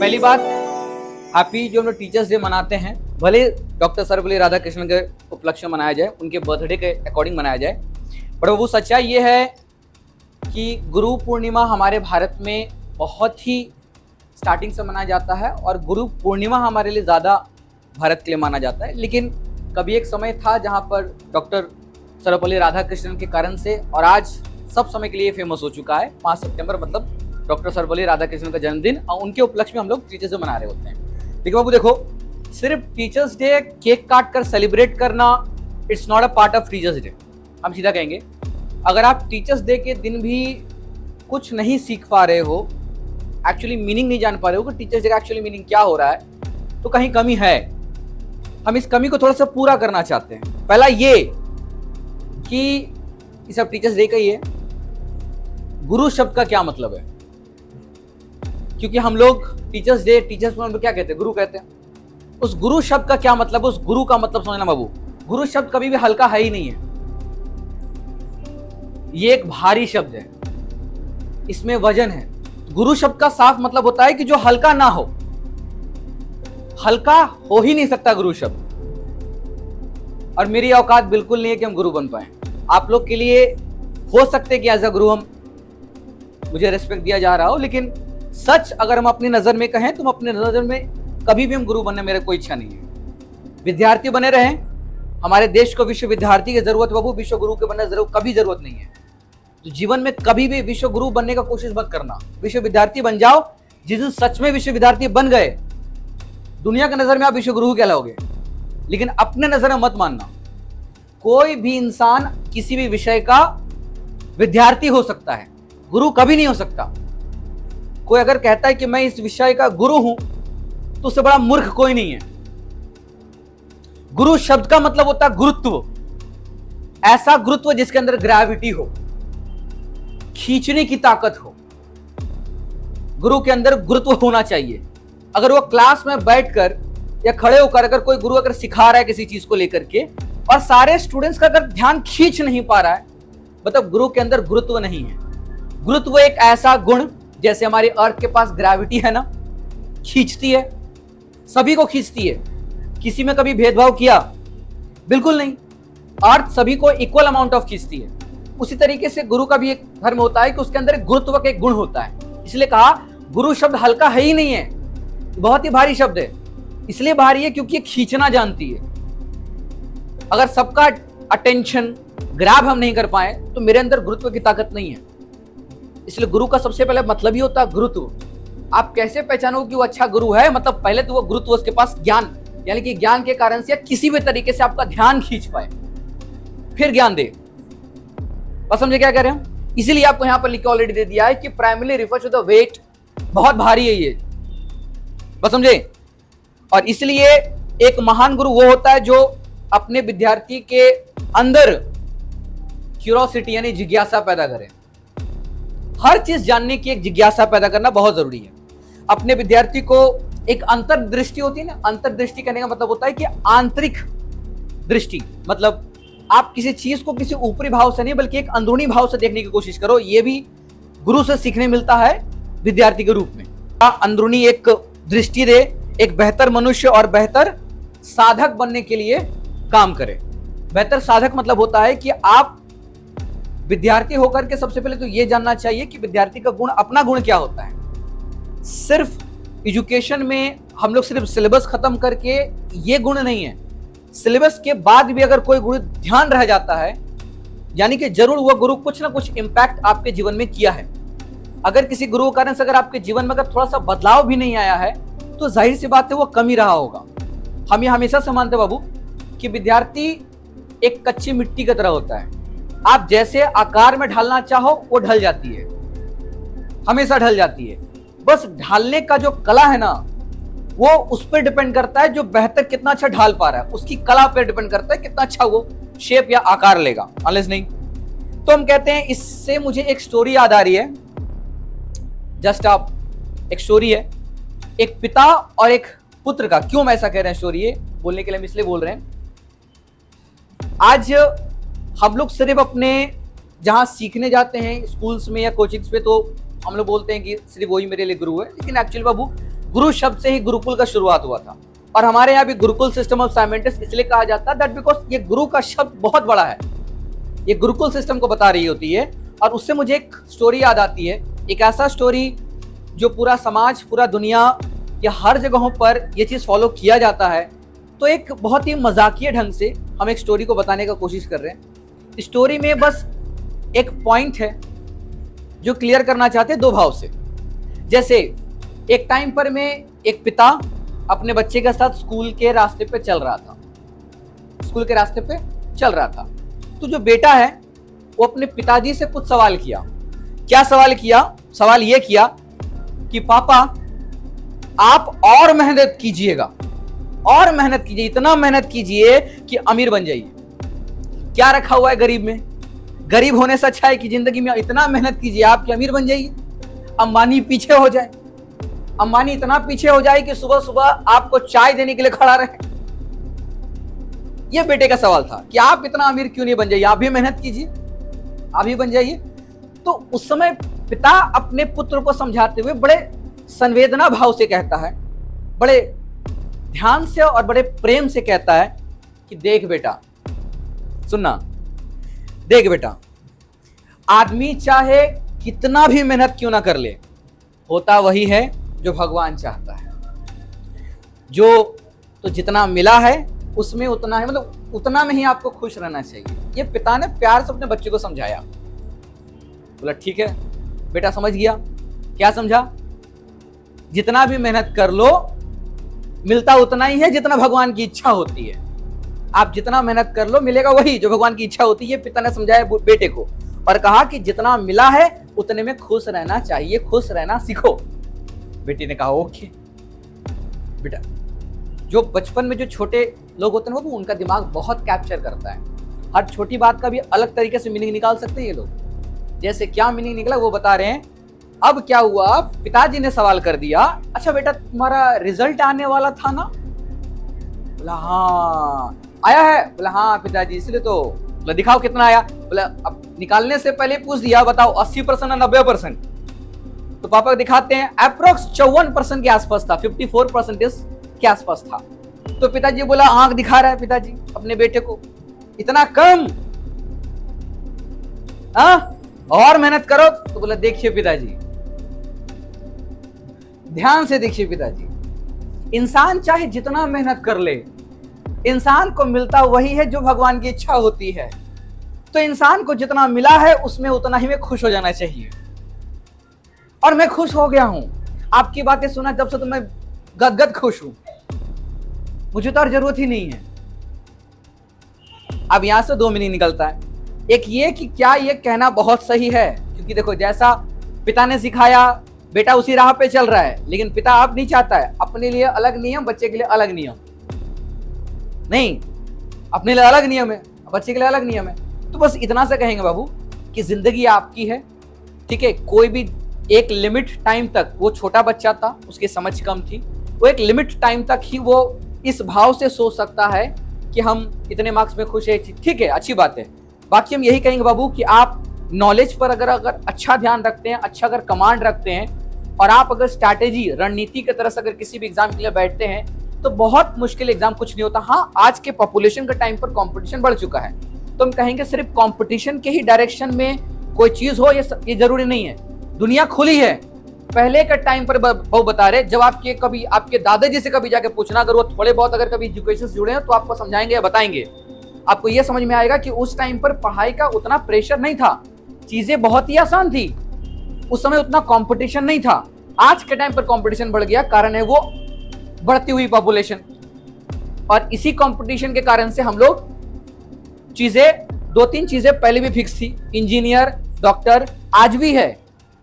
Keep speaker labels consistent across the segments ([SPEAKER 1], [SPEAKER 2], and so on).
[SPEAKER 1] पहली बात, हैप्पी जो हम लोग टीचर्स डे मनाते हैं, भले डॉक्टर सर्वपल्ली राधाकृष्णन के उपलक्ष्य में मनाया जाए, उनके बर्थडे के अकॉर्डिंग मनाया जाए, पर वो सच्चाई ये है कि गुरु पूर्णिमा हमारे भारत में बहुत ही स्टार्टिंग से मनाया जाता है और गुरु पूर्णिमा हमारे लिए ज़्यादा भारत के लिए माना जाता है। लेकिन कभी एक समय था जहाँ पर डॉक्टर सर्वपल्ली राधाकृष्णन के कारण से, और आज सब समय के लिए फेमस हो चुका है, 5 सितंबर मतलब डॉक्टर सर्वपल्ली राधाकृष्णन का जन्मदिन, और उनके उपलक्ष्य में हम लोग टीचर्स डे मना रहे होते हैं। लेकिन बाबू देखो, सिर्फ टीचर्स डे केक काट कर सेलिब्रेट करना, it's not a part of teachers day. हम सीधा कहेंगे, अगर आप टीचर्स डे के दिन भी कुछ नहीं सीख पा रहे हो, एक्चुअली मीनिंग नहीं जान पा रहे हो कि टीचर्स डे का एक्चुअली मीनिंग क्या हो रहा है, तो कहीं कमी है। हम इस कमी को थोड़ा सा पूरा करना चाहते हैं। पहला ये कि ये सब टीचर्स डे का ही है, गुरु शब्द का क्या मतलब है, क्योंकि हम लोग टीचर्स डे, टीचर्स को हम लोग क्या कहते हैं, गुरु कहते हैं। उस गुरु शब्द का क्या मतलब, उस गुरु का मतलब समझना बाबू। गुरु शब्द कभी भी हल्का है ही नहीं है, ये एक भारी शब्द है, इसमें वजन है। गुरु शब्द का साफ मतलब होता है कि जो हल्का ना हो, हल्का हो ही नहीं सकता गुरु शब्द। और मेरी औकात बिल्कुल नहीं है कि हम गुरु बन पाए। आप लोग के लिए हो सकते हैं कि एज अ गुरु मुझे रिस्पेक्ट दिया जा रहा हो, लेकिन सच अगर हम अपनी नजर में कहें तो अपने नजर में कभी भी हम गुरु बनने मेरे कोई इच्छा नहीं है। विद्यार्थी बने रहें, हमारे देश को विश्व विद्यार्थी की जरूरत है बाबू, विश्व गुरु के बनने कभी जरूरत नहीं है। तो जीवन में कभी भी विश्व गुरु बनने का कोशिश मत करना, विश्व विद्यार्थी बन जाओ। जिस दिन सच में विश्व विद्यार्थी बन गए, दुनिया की नजर में आप विश्व गुरु कहलाओगे, लेकिन अपने नजर में मत मानना। कोई भी इंसान किसी भी विषय का विद्यार्थी हो सकता है, गुरु कभी नहीं हो सकता। कोई अगर कहता है कि मैं इस विषय का गुरु हूं, तो उससे बड़ा मूर्ख कोई नहीं है। गुरु शब्द का मतलब होता है गुरुत्व, ऐसा गुरुत्व जिसके अंदर ग्रेविटी हो, खींचने की ताकत हो। गुरु के अंदर गुरुत्व होना चाहिए। अगर वो क्लास में बैठकर या खड़े होकर अगर कोई गुरु अगर सिखा रहा है किसी चीज को लेकर के, और सारे स्टूडेंट्स का अगर ध्यान खींच नहीं पा रहा है, मतलब गुरु के अंदर गुरुत्व नहीं है। गुरुत्व एक ऐसा गुण, जैसे हमारी अर्थ के पास ग्रेविटी है ना, खींचती है, सभी को खींचती है। किसी में कभी भेदभाव किया? बिल्कुल नहीं। अर्थ सभी को इक्वल अमाउंट ऑफ खींचती है। उसी तरीके से गुरु का भी एक धर्म होता है कि उसके अंदर गुरुत्व का एक गुण होता है। इसलिए कहा गुरु शब्द हल्का है ही नहीं है, बहुत ही भारी शब्द है। इसलिए भारी है क्योंकि ये खींचना जानती है। अगर सबका अटेंशन ग्रैब हम नहीं कर पाए तो मेरे अंदर गुरुत्व की ताकत नहीं है। इसलिए गुरु का सबसे पहले मतलब ही होता है गुरुत्व। आप कैसे पहचानोगे कि वो अच्छा गुरु है? मतलब पहले तो वो गुरुत्व, उसके पास ज्ञान, यानी कि ज्ञान के कारण से किसी भी तरीके से आपका ध्यान खींच पाए, फिर ज्ञान दे। बस समझे क्या कह रहे हैं? इसीलिए आपको यहां पर लिख के ऑलरेडी दे दिया है कि primary refers to the weight, बहुत भारी है ये, बस समझे। और इसलिए एक महान गुरु वो होता है जो अपने विद्यार्थी के अंदर क्यूरोसिटी यानी जिज्ञासा पैदा करे। हर चीज जानने की एक जिज्ञासा पैदा करना बहुत जरूरी है। अपने विद्यार्थी को एक अंतर्दृष्टि होती है ना, अंतर्दृष्टि कहने का मतलब होता है कि आंतरिक दृष्टि, मतलब आप किसी चीज को किसी ऊपरी भाव से नहीं बल्कि एक अंदरूनी भाव से देखने की कोशिश करो। यह भी गुरु से सीखने मिलता है विद्यार्थी के रूप में। अंदरूनी एक दृष्टि दे, एक बेहतर मनुष्य और बेहतर साधक बनने के लिए काम करे। बेहतर साधक मतलब होता है कि आप विद्यार्थी होकर के सबसे पहले तो यह जानना चाहिए कि विद्यार्थी का गुण, अपना गुण क्या होता है। सिर्फ एजुकेशन में हम लोग सिर्फ सिलेबस खत्म करके ये गुण नहीं है, सिलेबस के बाद भी अगर कोई गुण ध्यान रह जाता है, यानी कि जरूर वो गुरु कुछ ना कुछ इंपैक्ट आपके जीवन में किया है। अगर किसी गुरु के कारण से अगर आपके जीवन में अगर थोड़ा सा बदलाव भी नहीं आया है, तो जाहिर सी बात है वो कम ही रहा होगा। हम ये हमेशा से मानते बाबू कि विद्यार्थी एक कच्ची मिट्टी की तरह होता है। आप जैसे आकार में ढालना चाहो वो ढल जाती है, हमेशा ढल जाती है। बस ढालने का जो कला है ना, वो उस पर डिपेंड करता है जो बेहतर कितना अच्छा ढाल पा रहा है, उसकी कला पर डिपेंड करता है कितना अच्छा वो शेप या आकार लेगा, अनलेस नहीं। तो हम कहते हैं, इससे मुझे एक स्टोरी याद आ रही है। जस्ट आप एक स्टोरी है, एक पिता और एक पुत्र का। क्यों मैं ऐसा कह रहे हैं स्टोरी, ये बोलने के लिए हम इसलिए बोल रहे हैं। आज हम लोग सिर्फ अपने जहां सीखने जाते हैं स्कूल्स में या कोचिंग्स पे, तो हम लोग बोलते हैं कि सिर्फ वही मेरे लिए गुरु है, लेकिन एक्चुअली बाबू गुरु शब्द से ही गुरुकुल का शुरुआत हुआ था। और हमारे यहाँ भी गुरुकुल सिस्टम ऑफ साइमेंटिस इसलिए कहा जाता है दैट बिकॉज ये गुरु का शब्द बहुत बड़ा है, ये गुरुकुल सिस्टम को बता रही होती है। और उससे मुझे एक स्टोरी याद आती है, एक ऐसा स्टोरी जो पूरा समाज, पूरा दुनिया या हर जगहों पर ये चीज फॉलो किया जाता है। तो एक बहुत ही मजाकिया ढंग से हम एक स्टोरी को बताने का कोशिश कर रहे हैं। स्टोरी में बस एक पॉइंट है जो क्लियर करना चाहते हैं दो भाव से। जैसे एक टाइम पर में एक पिता अपने बच्चे के साथ स्कूल के रास्ते पे चल रहा था, स्कूल के रास्ते पे चल रहा था। तो जो बेटा है वो अपने पिताजी से कुछ सवाल किया। क्या सवाल किया? सवाल ये किया कि पापा आप और मेहनत कीजिएगा, और मेहनत कीजिए, इतना मेहनत कीजिए कि अमीर बन जाइए। क्या रखा हुआ है गरीब में? गरीब होने से अच्छा है कि जिंदगी में इतना मेहनत कीजिए आप कि अमीर बन जाइए, अंबानी पीछे हो जाए, अंबानी इतना पीछे हो जाए कि सुबह सुबह आपको चाय देने के लिए खड़ा रहे। यह बेटे का सवाल था कि आप इतना अमीर क्यों नहीं बन जाइए, आप भी मेहनत कीजिए, आप भी बन जाइए। तो उस समय पिता अपने पुत्र को समझाते हुए बड़े संवेदना भाव से कहता है, बड़े ध्यान से और बड़े प्रेम से कहता है कि देख बेटा, सुनना, देख बेटा, आदमी चाहे कितना भी मेहनत क्यों ना कर ले, होता वही है जो भगवान चाहता है। जो तो जितना मिला है उसमें उतना है, मतलब उतना में ही आपको खुश रहना चाहिए। ये पिता ने प्यार से अपने बच्चे को समझाया। बोला ठीक है बेटा, समझ गया। क्या समझा? जितना भी मेहनत कर लो मिलता उतना ही है जितना भगवान की इच्छा होती है। आप जितना मेहनत कर लो मिलेगा वही जो भगवान की इच्छा होती है। पिता ने समझाया बेटे को और कहा कि जितना मिला है उतने में खुश रहना चाहिए, खुश रहना सीखो। बेटी ने कहा ओके बेटा। जो बचपन में जो छोटे लोग होते हैं वो उनका दिमाग बहुत कैप्चर करता है, हर छोटी बात का भी अलग तरीके से मीनिंग निकाल सकते हैं ये लोग। जैसे क्या मीनिंग निकला वो बता रहे हैं। अब क्या हुआ, पिताजी ने सवाल कर दिया, अच्छा बेटा तुम्हारा रिजल्ट आने वाला था ना? बोला हाँ आया है। बोला हाँ पिताजी, इसलिए तो। बोला दिखाओ कितना आया। बोला अब निकालने से पहले पूछ दिया, बताओ 80% या 90%? तो पापा दिखाते हैं अप्रोक्स 54% के आसपास था, 54% के आसपास था। तो पिताजी बोला, आंख दिखा रहा है पिताजी अपने बेटे को, इतना कम, और मेहनत करो। तो बोला देखिए पिताजी, ध्यान से देखिए पिताजी, इंसान चाहे जितना मेहनत कर ले, इंसान को मिलता वही है जो भगवान की इच्छा होती है। तो इंसान को जितना मिला है उसमें उतना ही में खुश हो जाना चाहिए। और मैं खुश हो गया हूं आपकी बातें सुना जब से, तो मैं गदगद खुश हूं, मुझे तो और जरूरत ही नहीं है। अब यहां से दो मीनिंग निकलता है। एक ये कि क्या ये कहना बहुत सही है, क्योंकि देखो जैसा पिता ने सिखाया बेटा उसी राह पे चल रहा है, लेकिन पिता अब नहीं चाहता है अपने लिए अलग नियम, बच्चे के लिए अलग नियम। नहीं, अपने लिए अलग नियम है, बच्चे के लिए अलग नियम है। तो बस इतना से कहेंगे बाबू कि जिंदगी आपकी है, ठीक है। कोई भी एक लिमिट टाइम तक, वो छोटा बच्चा था, उसकी समझ कम थी, वो एक लिमिट टाइम तक ही वो इस भाव से सोच सकता है कि हम इतने मार्क्स में खुश है, ठीक है, अच्छी बात है। बाकी हम यही कहेंगे बाबू कि आप नॉलेज पर अगर अच्छा ध्यान रखते हैं, अच्छा अगर कमांड रखते हैं, और आप अगर स्ट्रैटेजी, रणनीति की तरह से अगर किसी भी एग्जाम के लिए बैठते हैं, तो बहुत मुश्किल एग्जाम कुछ नहीं होता। हाँ, आज के पॉपुलेशन के टाइम पर कंपटीशन बढ़ चुका है, तो हम कहेंगे सिर्फ कंपटीशन के ही डायरेक्शन में कोई चीज हो ये जरूरी नहीं है। दुनिया खुली है। पहले के टाइम पर वो बता रहे, जब आपके दादाजी से कभी जाके पूछना, अगर वो थोड़े बहुत अगर कभी एजुकेशन से जुड़े हैं तो आपको समझाएंगे या बताएंगे, आपको ये समझ में आएगा कि उस टाइम पर पढ़ाई का उतना प्रेशर नहीं था, चीजें बहुत ही आसान थी, उस समय उतना कंपटीशन नहीं था। आज के टाइम पर कंपटीशन बढ़ गया, कारण है वो बढ़ती हुई पॉपुलेशन, और इसी कंपटीशन के कारण से हम लोग चीजें, दो तीन चीजें पहले भी फिक्स थी, इंजीनियर, डॉक्टर, आज भी है।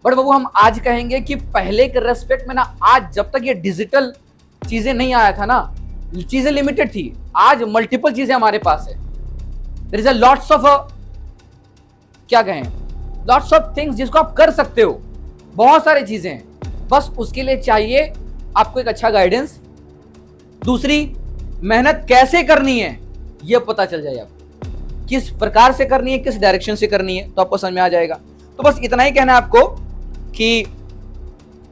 [SPEAKER 1] बट बाबू हम आज कहेंगे कि पहले के रेस्पेक्ट में ना, आज जब तक ये डिजिटल चीजें नहीं आया था ना, चीजें लिमिटेड थी, आज मल्टीपल चीजें हमारे पास है। There is a lots of, क्या कहें, लॉट्स ऑफ थिंग्स जिसको आप कर सकते हो, बहुत सारी चीजें हैं। बस उसके लिए चाहिए आपको एक अच्छा गाइडेंस। दूसरी, मेहनत कैसे करनी है यह पता चल जाए, आपको किस प्रकार से करनी है, किस डायरेक्शन से करनी है, तो आपको समझ में आ जाएगा। तो बस इतना ही कहना है आपको कि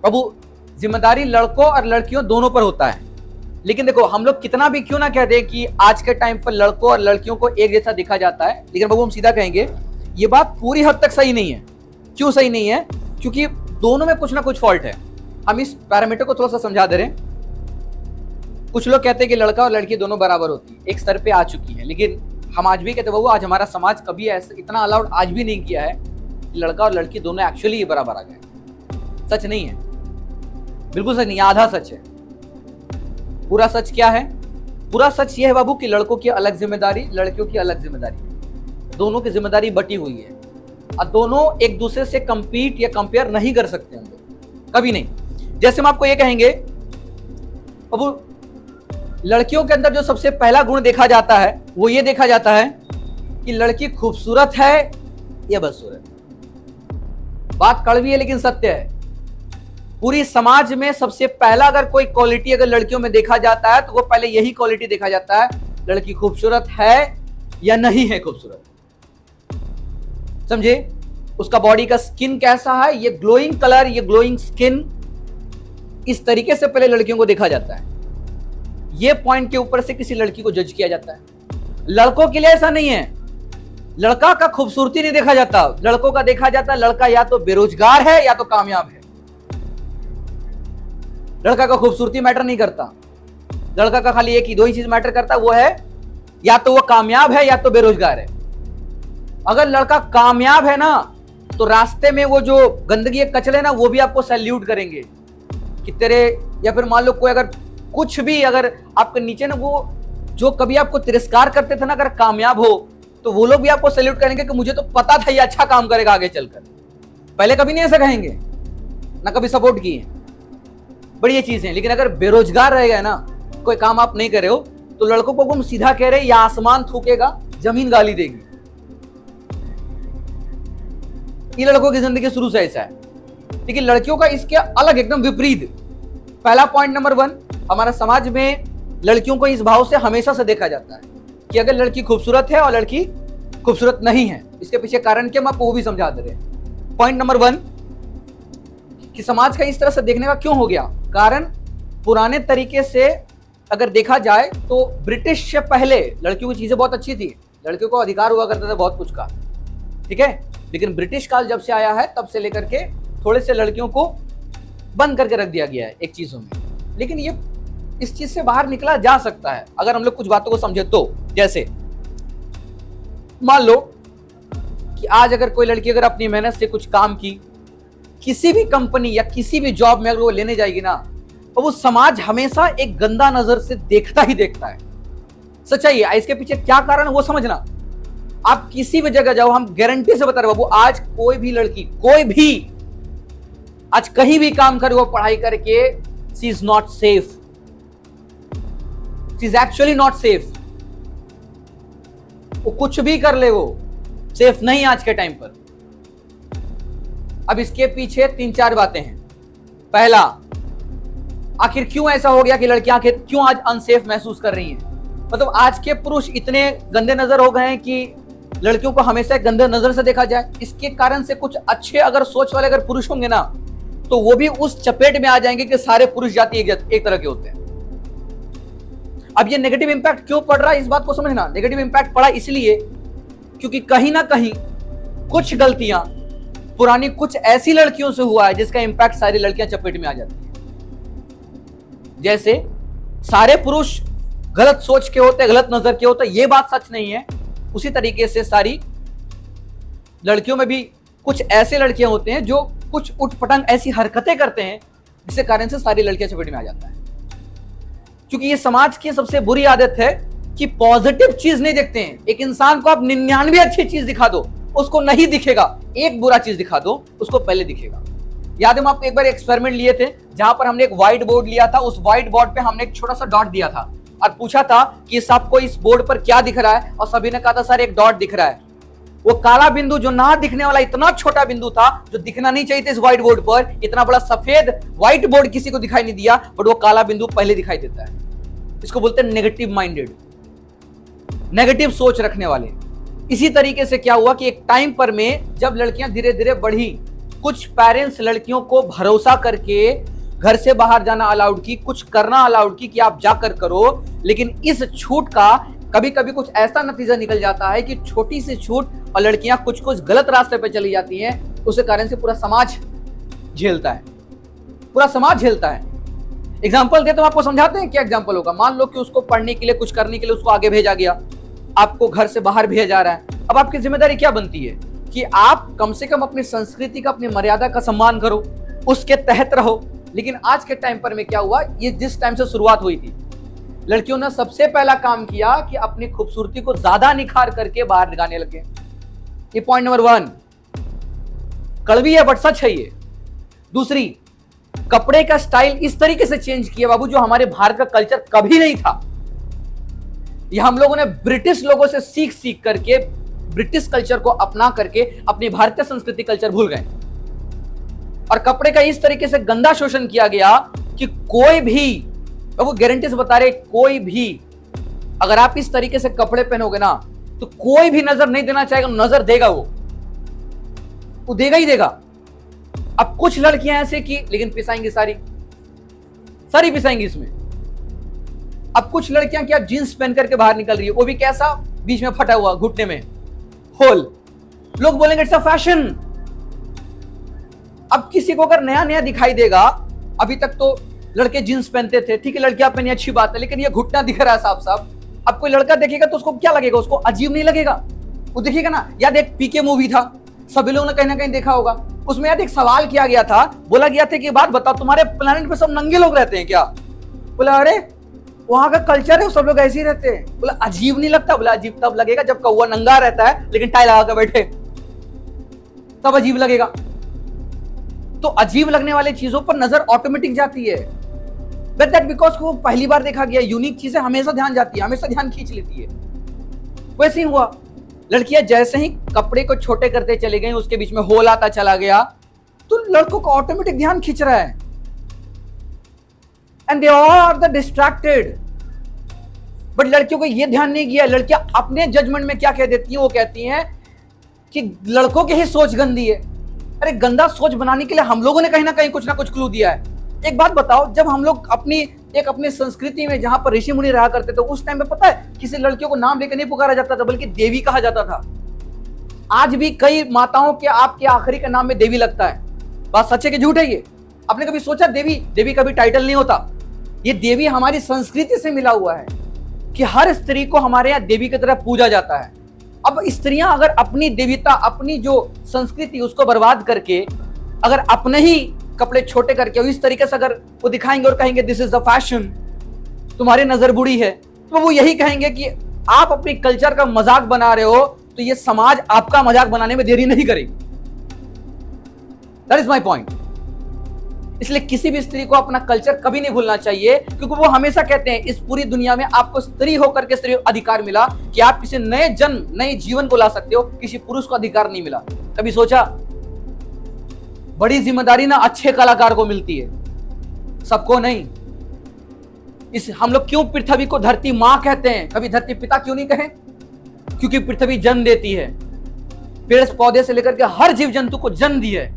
[SPEAKER 1] बाबू जिम्मेदारी लड़कों और लड़कियों दोनों पर होता है। लेकिन देखो, हम लोग कितना भी क्यों ना कह दें कि आज के टाइम पर लड़कों और लड़कियों को एक जैसा देखा जाता है, लेकिन बाबू हम सीधा कहेंगे ये बात पूरी हद तक सही नहीं है। क्यों सही नहीं है? क्योंकि दोनों में कुछ ना कुछ फॉल्ट है। हम इस पैरामीटर को थोड़ा सा समझा दे रहे हैं। कुछ लोग कहते हैं कि लड़का और लड़की दोनों बराबर होती है, एक स्तर पे आ चुकी है, लेकिन हम आज भी कहते हैं बाबू, आज हमारा समाज कभी ऐसा इतना अलाउड आज भी नहीं किया है कि लड़का और लड़की दोनों एक्चुअली ये बराबर आ गए। सच नहीं है, बिल्कुल सच नहीं, आधा सच है। पूरा सच क्या है? पूरा सच ये है बाबू कि लड़कों की अलग जिम्मेदारी, लड़कियों की अलग जिम्मेदारी है। दोनों की जिम्मेदारी बटी हुई है और दोनों एक दूसरे से कंपीट या कंपेयर नहीं कर सकते हम लोग, कभी नहीं। जैसे हम आपको ये कहेंगे बाबू, लड़कियों के अंदर जो सबसे पहला गुण देखा जाता है वो ये देखा जाता है कि लड़की खूबसूरत है या बदसूरत। बात कड़वी है लेकिन सत्य है। पूरी समाज में सबसे पहला अगर कोई क्वालिटी अगर लड़कियों में देखा जाता है तो वो पहले यही क्वालिटी देखा जाता है, लड़की खूबसूरत है या नहीं है खूबसूरत। समझे? उसका बॉडी का स्किन कैसा है, ये ग्लोइंग कलर, ये ग्लोइंग स्किन, इस तरीके से पहले लड़कियों को देखा जाता है। ये पॉइंट के ऊपर से किसी लड़की को जज किया जाता है। लड़कों के लिए ऐसा नहीं है। लड़का का खूबसूरती नहीं देखा जाता, लड़कों का देखा जाता है लड़का या तो बेरोजगार है या तो कामयाब है। लड़का का खूबसूरती मैटर नहीं करता। लड़का का खाली एक ही दो ही चीज मैटर करता है, वो है या तो वो कामयाब है या तो बेरोजगार है। अगर लड़का कामयाब है ना तो रास्ते में वो जो गंदगी कचरे ना वो भी आपको सैल्यूट करेंगे कि तेरे, या फिर मान लो कोई अगर कुछ भी अगर आपके नीचे ना, वो जो कभी आपको तिरस्कार करते थे ना, अगर कामयाब हो तो वो लोग भी आपको सैल्यूट करेंगे कि मुझे तो पता था ये अच्छा काम करेगा आगे चलकर। पहले कभी नहीं ऐसा कहेंगे, ना कभी सपोर्ट किए। बड़ी ये चीज है। लेकिन अगर बेरोजगार रहेगा ना, कोई काम आप नहीं कर रहे हो, तो लड़कों को हम सीधा कह रहे हैं, या आसमान थूकेगा जमीन गाली देगी। ये लड़कों की जिंदगी शुरू से ऐसा है। लेकिन लड़कियों का इसके अलग एकदम विपरीत। पहला पॉइंट नंबर 1, हमारा समाज में लड़कियों को इस भाव से हमेशा से देखा जाता है कि अगर लड़की खूबसूरत है और लड़की खूबसूरत नहीं है। इसके पीछे कारण क्या, हम आपको वो भी समझा दे रहे हैं। पॉइंट नंबर 1 कि समाज का इस तरह से देखने का क्यों हो गया कारण, पुराने तरीके से अगर देखा जाए तो ब्रिटिश से पहले लड़कियों की चीजें बहुत अच्छी थी, लड़कियों को अधिकार हुआ करता था बहुत कुछ का, ठीक है। लेकिन ब्रिटिश काल जब से आया है तब से लेकर के थोड़े से लड़कियों को बंद करके रख दिया गया है एक चीजों में। लेकिन ये इस चीज से बाहर निकला जा सकता है अगर हम लोग कुछ बातों को समझे तो। जैसे मान लो कि आज अगर कोई लड़की अगर अपनी मेहनत से कुछ काम की, किसी भी कंपनी या किसी भी जॉब में अगर वो लेने जाएगी ना, तो वो समाज हमेशा एक गंदा नजर से देखता ही देखता है। सच्चाई है। इसके पीछे क्या कारण है वो समझना। आप किसी भी जगह जाओ, हम गारंटी से बता रहे बाबू, आज कोई भी लड़की, कोई भी आज कहीं भी काम करे, वो पढ़ाई करके, she is not safe, she is actually not safe. वो कुछ भी कर ले, वो सेफ नहीं आज के टाइम पर। अब इसके पीछे 3-4 बातें हैं। पहला, आखिर क्यों ऐसा हो गया कि लड़कियां आखिर क्यों आज अनसेफ महसूस कर रही हैं? मतलब आज के पुरुष इतने गंदे नजर हो गए हैं कि लड़कियों को हमेशा गंदे नजर से देखा जाए। इसके कारण से कुछ अच्छे अगर सोच वाले अगर पुरुष होंगे ना, तो वो भी उस चपेट में आ जाएंगे कि सारे पुरुष जाति एक तरह के होते हैं। अब ये नेगेटिव इंपैक्ट क्यों पड़ रहा है, इस बात को समझना। नेगेटिव इंपैक्ट पड़ा इसलिए क्योंकि कहीं ना कहीं कुछ गलतियां पुरानी कुछ ऐसी लड़कियों से हुआ है जिसका इंपैक्ट सारी लड़कियां चपेट में आ जाती है। जैसे सारे पुरुष गलत सोच के होते, गलत नजर के होते, ये बात सच नहीं है। उसी तरीके से सारी लड़कियों में भी कुछ ऐसे लड़कियां होते हैं जो कुछ उठपटांग ऐसी हरकतें करते हैं जिसके कारण से सारी लड़कियां चपेट में आ जाता है। क्योंकि ये समाज की सबसे बुरी आदत है कि पॉजिटिव चीज नहीं देखते हैं। एक इंसान को आप 99 अच्छी चीज दिखा दो, उसको नहीं दिखेगा। एक बुरा चीज दिखा दो, उसको पहले दिखेगा। याद है, हम आपको एक बार एक्सपेरिमेंट लिए थे जहां पर हमने एक व्हाइट बोर्ड लिया था। उस व्हाइट बोर्ड पे हमने एक छोटा सा डॉट दिया था और पूछा था कि सबको इस बोर्ड पर क्या दिख रहा है, और सभी ने कहा था सर एक डॉट दिख रहा है। वो काला बिंदु जो ना दिखने वाला इतना छोटा बिंदु था जो दिखना नहीं चाहिए था इस व्हाइट बोर्ड पर, इतना बड़ा सफेद व्हाइट बोर्ड किसी को दिखाई नहीं दिया, बट वो काला बिंदु पहले दिखाई देता है। इसको बोलते हैं नेगेटिव माइंडेड, नेगेटिव सोच रखने वाले। इसी तरीके से क्या हुआ कि एक टाइम पर में जब लड़कियां धीरे धीरे बढ़ी, कुछ पेरेंट्स लड़कियों को भरोसा करके घर से बाहर जाना अलाउड की, कुछ करना अलाउड की कि आप जाकर करो, लेकिन इस छूट का कभी कभी कुछ ऐसा नतीजा निकल जाता है कि छोटी सी छूट और लड़कियां कुछ कुछ गलत रास्ते पे चली जाती हैं, उसके कारण से पूरा समाज झेलता है, पूरा समाज झेलता है। एग्जाम्पल दे तो आपको समझाते हैं क्या एग्जाम्पल होगा। मान लो कि उसको पढ़ने के लिए, कुछ करने के लिए उसको आगे भेजा गया, आपको घर से बाहर भेजा जा रहा है। अब आपकी जिम्मेदारी क्या बनती है कि आप कम से कम अपनी संस्कृति का, अपनी मर्यादा का सम्मान करो, उसके तहत रहो। लेकिन आज के टाइम पर में क्या हुआ, ये जिस टाइम से शुरुआत हुई थी, लड़कियों ने सबसे पहला काम किया कि अपनी खूबसूरती को ज्यादा निखार करके बाहर दिखाने लगे। ये पॉइंट नंबर 1, कड़वी है बट सच है ये। दूसरी, कपड़े का स्टाइल इस तरीके से चेंज किया बाबू, जो हमारे भारत का कल्चर कभी नहीं था। ये हम लोगों ने ब्रिटिश लोगों से सीख सीख करके, ब्रिटिश कल्चर को अपना करके अपनी भारतीय संस्कृति कल्चर भूल गए। और कपड़े का इस तरीके से गंदा शोषण किया गया कि कोई भी, वो गारंटी से बता रहे, कोई भी अगर आप इस तरीके से कपड़े पहनोगे ना, तो कोई भी नजर नहीं देना चाहेगा, नजर देगा वो देगा ही देगा। अब कुछ लड़कियां ऐसे की, लेकिन पिसाएंगी सारी पिसाएंगी इसमें। अब कुछ लड़कियां क्या जींस पहन करके बाहर निकल रही है, वो भी कैसा, बीच में फटा हुआ, घुटने में होल। लोग बोलेंगे इट्स अ फैशन। अब किसी को अगर नया नया दिखाई देगा, अभी तक तो लड़के जींस पहनते थे, ठीक है, लड़कियां पहनी अच्छी बात है, लेकिन ये घुटना दिख रहा है साफ साफ। अब कोई लड़का देखेगा तो उसको क्या लगेगा, उसको अजीब नहीं लगेगा, वो देखेगा ना। याद एक पीके मूवी था, सभी लोगों ने कहीं ना कहीं देखा होगा, उसमें याद एक सवाल किया गया था, बोला गया था कि बात बताओ, तुम्हारे प्लेनेट पे सब नंगे लोग रहते हैं क्या? बोला अरे वहां का कल्चर है, सब लोग ऐसे ही रहते हैं। बोला अजीब नहीं लगता? बोला अजीब तब लगेगा जब कौवा नंगा रहता है लेकिन टाई लगा कर बैठे, तब अजीब लगेगा। तो अजीब लगने वाली चीजों पर नजर ऑटोमेटिक जाती है, बट दैट बिकॉज वो पहली बार देखा गया। यूनिक चीजें हमेशा ध्यान जाती है, हमेशा ध्यान खींच लेती है। वैसे ही हुआ, लड़कियां जैसे ही कपड़े को छोटे करते चले गई, उसके बीच में होल आता चला गया, तो लड़कों को ऑटोमेटिक ध्यान खींच रहा है। And they are the distracted. But लड़कियों को यह ध्यान नहीं किया। लड़कियां अपने जजमेंट में क्या कह देती हैं, वो कहती हैं कि लड़कों की ही सोच गंदी है। अरे गंदा सोच बनाने के लिए हम लोगों ने कहीं ना कहीं कुछ ना कुछ क्लू दिया है। एक बात बताओ, जब हम लोग अपनी संस्कृति में जहां पर ऋषि मुनि रहा करते थे, उस टाइम में पता है किसी लड़कियों को नाम लेकर नहीं पुकारा जाता था, बल्कि देवी कहा जाता था। आज भी कई माताओं के आपके आखिरी के नाम में देवी लगता है। बात सच है कि झूठ है ये? आपने कभी सोचा? देवी कभी टाइटल नहीं होता। ये देवी हमारी संस्कृति से मिला हुआ है कि हर स्त्री को हमारे यहाँ देवी की तरह पूजा जाता है। अब स्त्रियां अगर अपनी देवीता, अपनी जो संस्कृति, उसको बर्बाद करके अगर अपने ही कपड़े छोटे करके इस तरीके से अगर वो दिखाएंगे और कहेंगे दिस इज द फैशन, तुम्हारी नजर बुरी है, तो वो यही कहेंगे कि आप अपनी कल्चर का मजाक बना रहे हो, तो ये समाज आपका मजाक बनाने में देरी नहीं करेगी। That is my point. इसलिए किसी भी स्त्री को अपना कल्चर कभी नहीं भूलना चाहिए, क्योंकि वो हमेशा कहते हैं इस पूरी दुनिया में आपको स्त्री होकर के स्त्री अधिकार मिला कि आप किसी नए जन्म, नए जीवन को ला सकते हो, किसी पुरुष को अधिकार नहीं मिला। कभी सोचा? बड़ी जिम्मेदारी ना अच्छे कलाकार को मिलती है, सबको नहीं। हम लोग क्यों पृथ्वी को धरती मां कहते हैं, कभी धरती पिता क्यों नहीं कहें? क्योंकि पृथ्वी जन्म देती है, पेड़ पौधे से लेकर के हर जीव जंतु को जन्म दी है,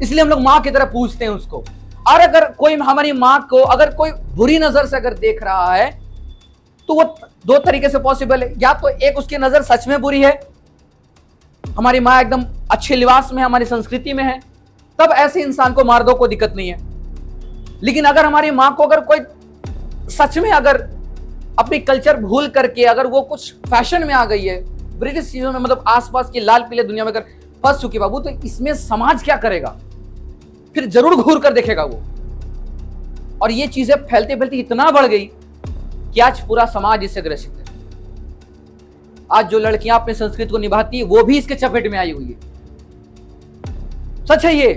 [SPEAKER 1] इसलिए हम लोग मां की तरह पूछते हैं उसको। और अगर कोई हमारी मां को अगर कोई बुरी नजर से अगर देख रहा है, तो वो दो तरीके से पॉसिबल है। या तो एक, उसकी नजर सच में बुरी है, हमारी मां एकदम अच्छे लिबास में, हमारी संस्कृति में है, तब ऐसे इंसान को मार दो, कोई दिक्कत नहीं है। लेकिन अगर हमारी मां को अगर कोई सच में अगर अपनी कल्चर भूल करके अगर वो कुछ फैशन में आ गई है, ब्रिटिश चीजों में, मतलब आसपास की लाल पीले दुनिया में अगर फंस चुकी बाबू, तो इसमें समाज क्या करेगा? फिर जरूर घूर कर देखेगा वो। और ये चीजें फैलते फैलते इतना बढ़ गई कि आज पूरा समाज इससे ग्रसित है। आज जो लड़कियां अपनी संस्कृति को निभाती है, वो भी इसके चपेट में आई हुई है। सच है ये।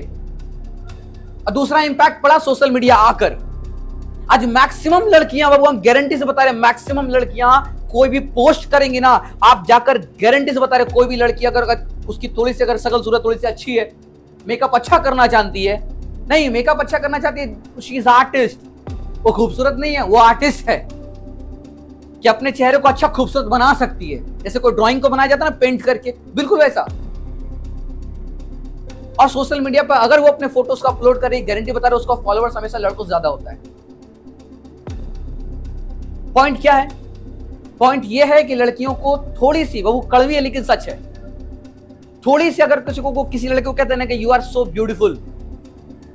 [SPEAKER 1] और दूसरा इंपैक्ट पड़ा सोशल मीडिया आकर। आज मैक्सिमम लड़कियां, बाबू हम गारंटी से बता रहे हैं, मैक्सिमम लड़कियां कोई भी पोस्ट करेंगी ना, आप जाकर गारंटी से बता रहे, कोई भी लड़की अगर उसकी थोड़ी सी अगर शकल सूरत थोड़ी सी अच्छी है, मेकअप अच्छा करना जानती है, नहीं मेकअप अच्छा करना चाहती है, शी इज आर्टिस्ट, वो खूबसूरत नहीं है, वो आर्टिस्ट है कि अपने चेहरे को अच्छा खूबसूरत बना सकती है। जैसे कोई ड्राइंग को बनाया जाता है ना पेंट करके, बिल्कुल वैसा। और सोशल मीडिया पर अगर वो अपने फोटोज को अपलोड करे, गारंटी बता रहे उसका फॉलोअर्स हमेशा लड़कों से ज्यादा होता है। पॉइंट क्या है? पॉइंट ये है कि लड़कियों को थोड़ी सी, वो कड़वी है लेकिन सच है, थोड़ी सी अगर किसी लड़के को कहते हैं ना कि यू आर सो ब्यूटीफुल,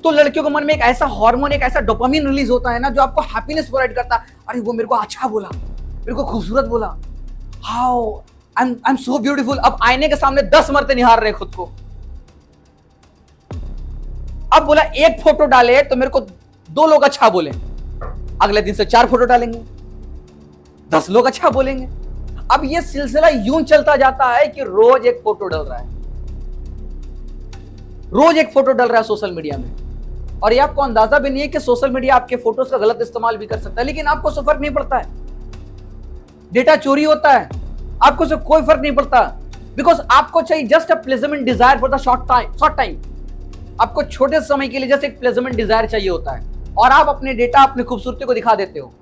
[SPEAKER 1] तो लड़कियों के मन में एक ऐसा हार्मोन, एक ऐसा डोपामिन रिलीज होता है ना जो आपको हैप्पीनेस प्रोवाइड करता है। अरे वो मेरे को अच्छा बोला, मेरे को खूबसूरत बोला, how I am so beautiful. अब आईने के सामने 10 मरते निहार रहे खुद को। अब बोला एक फोटो डाले तो मेरे को 2 लोग अच्छा बोले, अगले दिन से 4 फोटो डालेंगे, 10 लोग अच्छा बोलेंगे। अब ये सिलसिला यूं चलता जाता है कि रोज एक फोटो डल रहा है, रोज एक फोटो डल रहा है सोशल मीडिया में, और ये आपको अंदाजा भी नहीं है कि सोशल मीडिया आपके फोटोज का गलत इस्तेमाल भी कर सकता है, लेकिन आपको उससे फर्क नहीं पड़ता है। डेटा चोरी होता है, आपको उससे कोई फर्क नहीं पड़ता, बिकॉज आपको चाहिए just a placement desire for the short time. आपको छोटे समय के लिए जस्ट एक प्लेजमेंट डिजायर चाहिए होता है, और आप अपने डेटा, अपनी खूबसूरती को दिखा देते हो।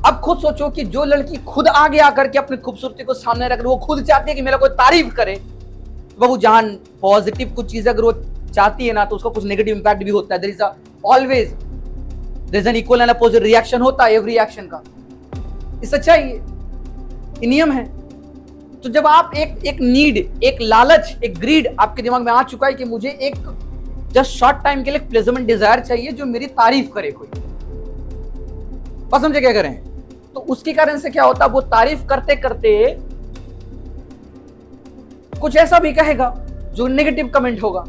[SPEAKER 1] अब खुद सोचो कि जो लड़की खुद आगे आकर के अपनी खूबसूरती को सामने रख रही, वो खुद चाहती है कि मेरा कोई तारीफ करे, तो वो जहां पॉजिटिव कुछ चीजें अगर वो चाहती है ना, तो उसका कुछ नेगेटिव इंपैक्ट भी होता है। There is always there is an equal and opposite reaction होता है एवरी एक्शन का। ये सच्चाई है, ये नियम है। तो जब आप एक नीड, एक लालच, एक ग्रीड आपके दिमाग में आ चुका है कि मुझे एक जस्ट शॉर्ट टाइम के लिए प्लेजमेंट डिजायर चाहिए जो मेरी तारीफ करे कोई, बस समझे क्या करें, तो उसके कारण से क्या होता है, वो तारीफ करते करते कुछ ऐसा भी कहेगा जो नेगेटिव कमेंट होगा।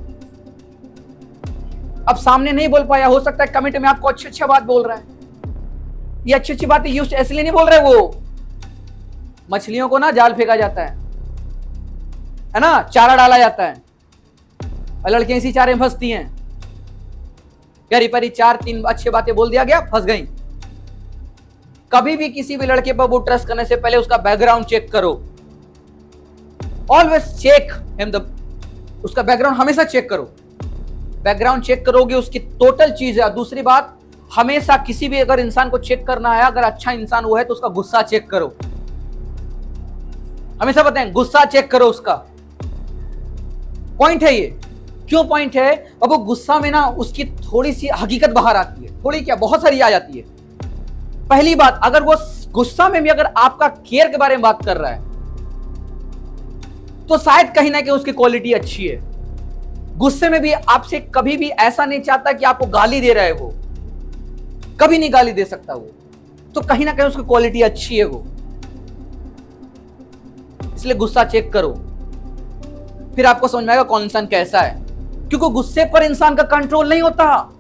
[SPEAKER 1] अब सामने नहीं बोल पाया, हो सकता है कमेंट में आपको अच्छी अच्छी बात बोल रहा है, ये अच्छी अच्छी बातें यूज इसलिए नहीं बोल रहे, वो मछलियों को ना जाल फेंका जाता है ना, चारा डाला जाता है, और लड़कियां इसी चारे में फंसती हैं। गरी परी 4-3 अच्छी बातें बोल दिया गया, फंस गई। कभी भी किसी भी लड़के पर वो ट्रस्ट करने से पहले उसका बैकग्राउंड चेक करो, ऑलवेज चेक हिम, उसका बैकग्राउंड हमेशा चेक करो। बैकग्राउंड चेक करोगे उसकी टोटल चीज है। दूसरी बात, हमेशा किसी भी अगर इंसान को चेक करना है, अगर अच्छा इंसान वो है तो उसका गुस्सा चेक करो, हमेशा बताएं गुस्सा चेक करो उसका। पॉइंट है ये, क्यों पॉइंट है? अब वो गुस्सा में ना उसकी थोड़ी सी हकीकत बाहर आती है, थोड़ी क्या बहुत सारी आ जाती है। पहली बात, अगर वो गुस्सा में भी अगर आपका केयर के बारे में बात कर रहा है तो शायद कहीं ना कहीं उसकी क्वालिटी अच्छी है। गुस्से में भी आपसे कभी भी ऐसा नहीं चाहता कि आपको गाली दे रहा है, वो कभी नहीं गाली दे सकता वो, तो कहीं ना कहीं उसकी क्वालिटी अच्छी है वो। इसलिए गुस्सा चेक करो, फिर आपको समझ में आएगा कौन इंसान कैसा है, क्योंकि गुस्से पर इंसान का कंट्रोल नहीं होता।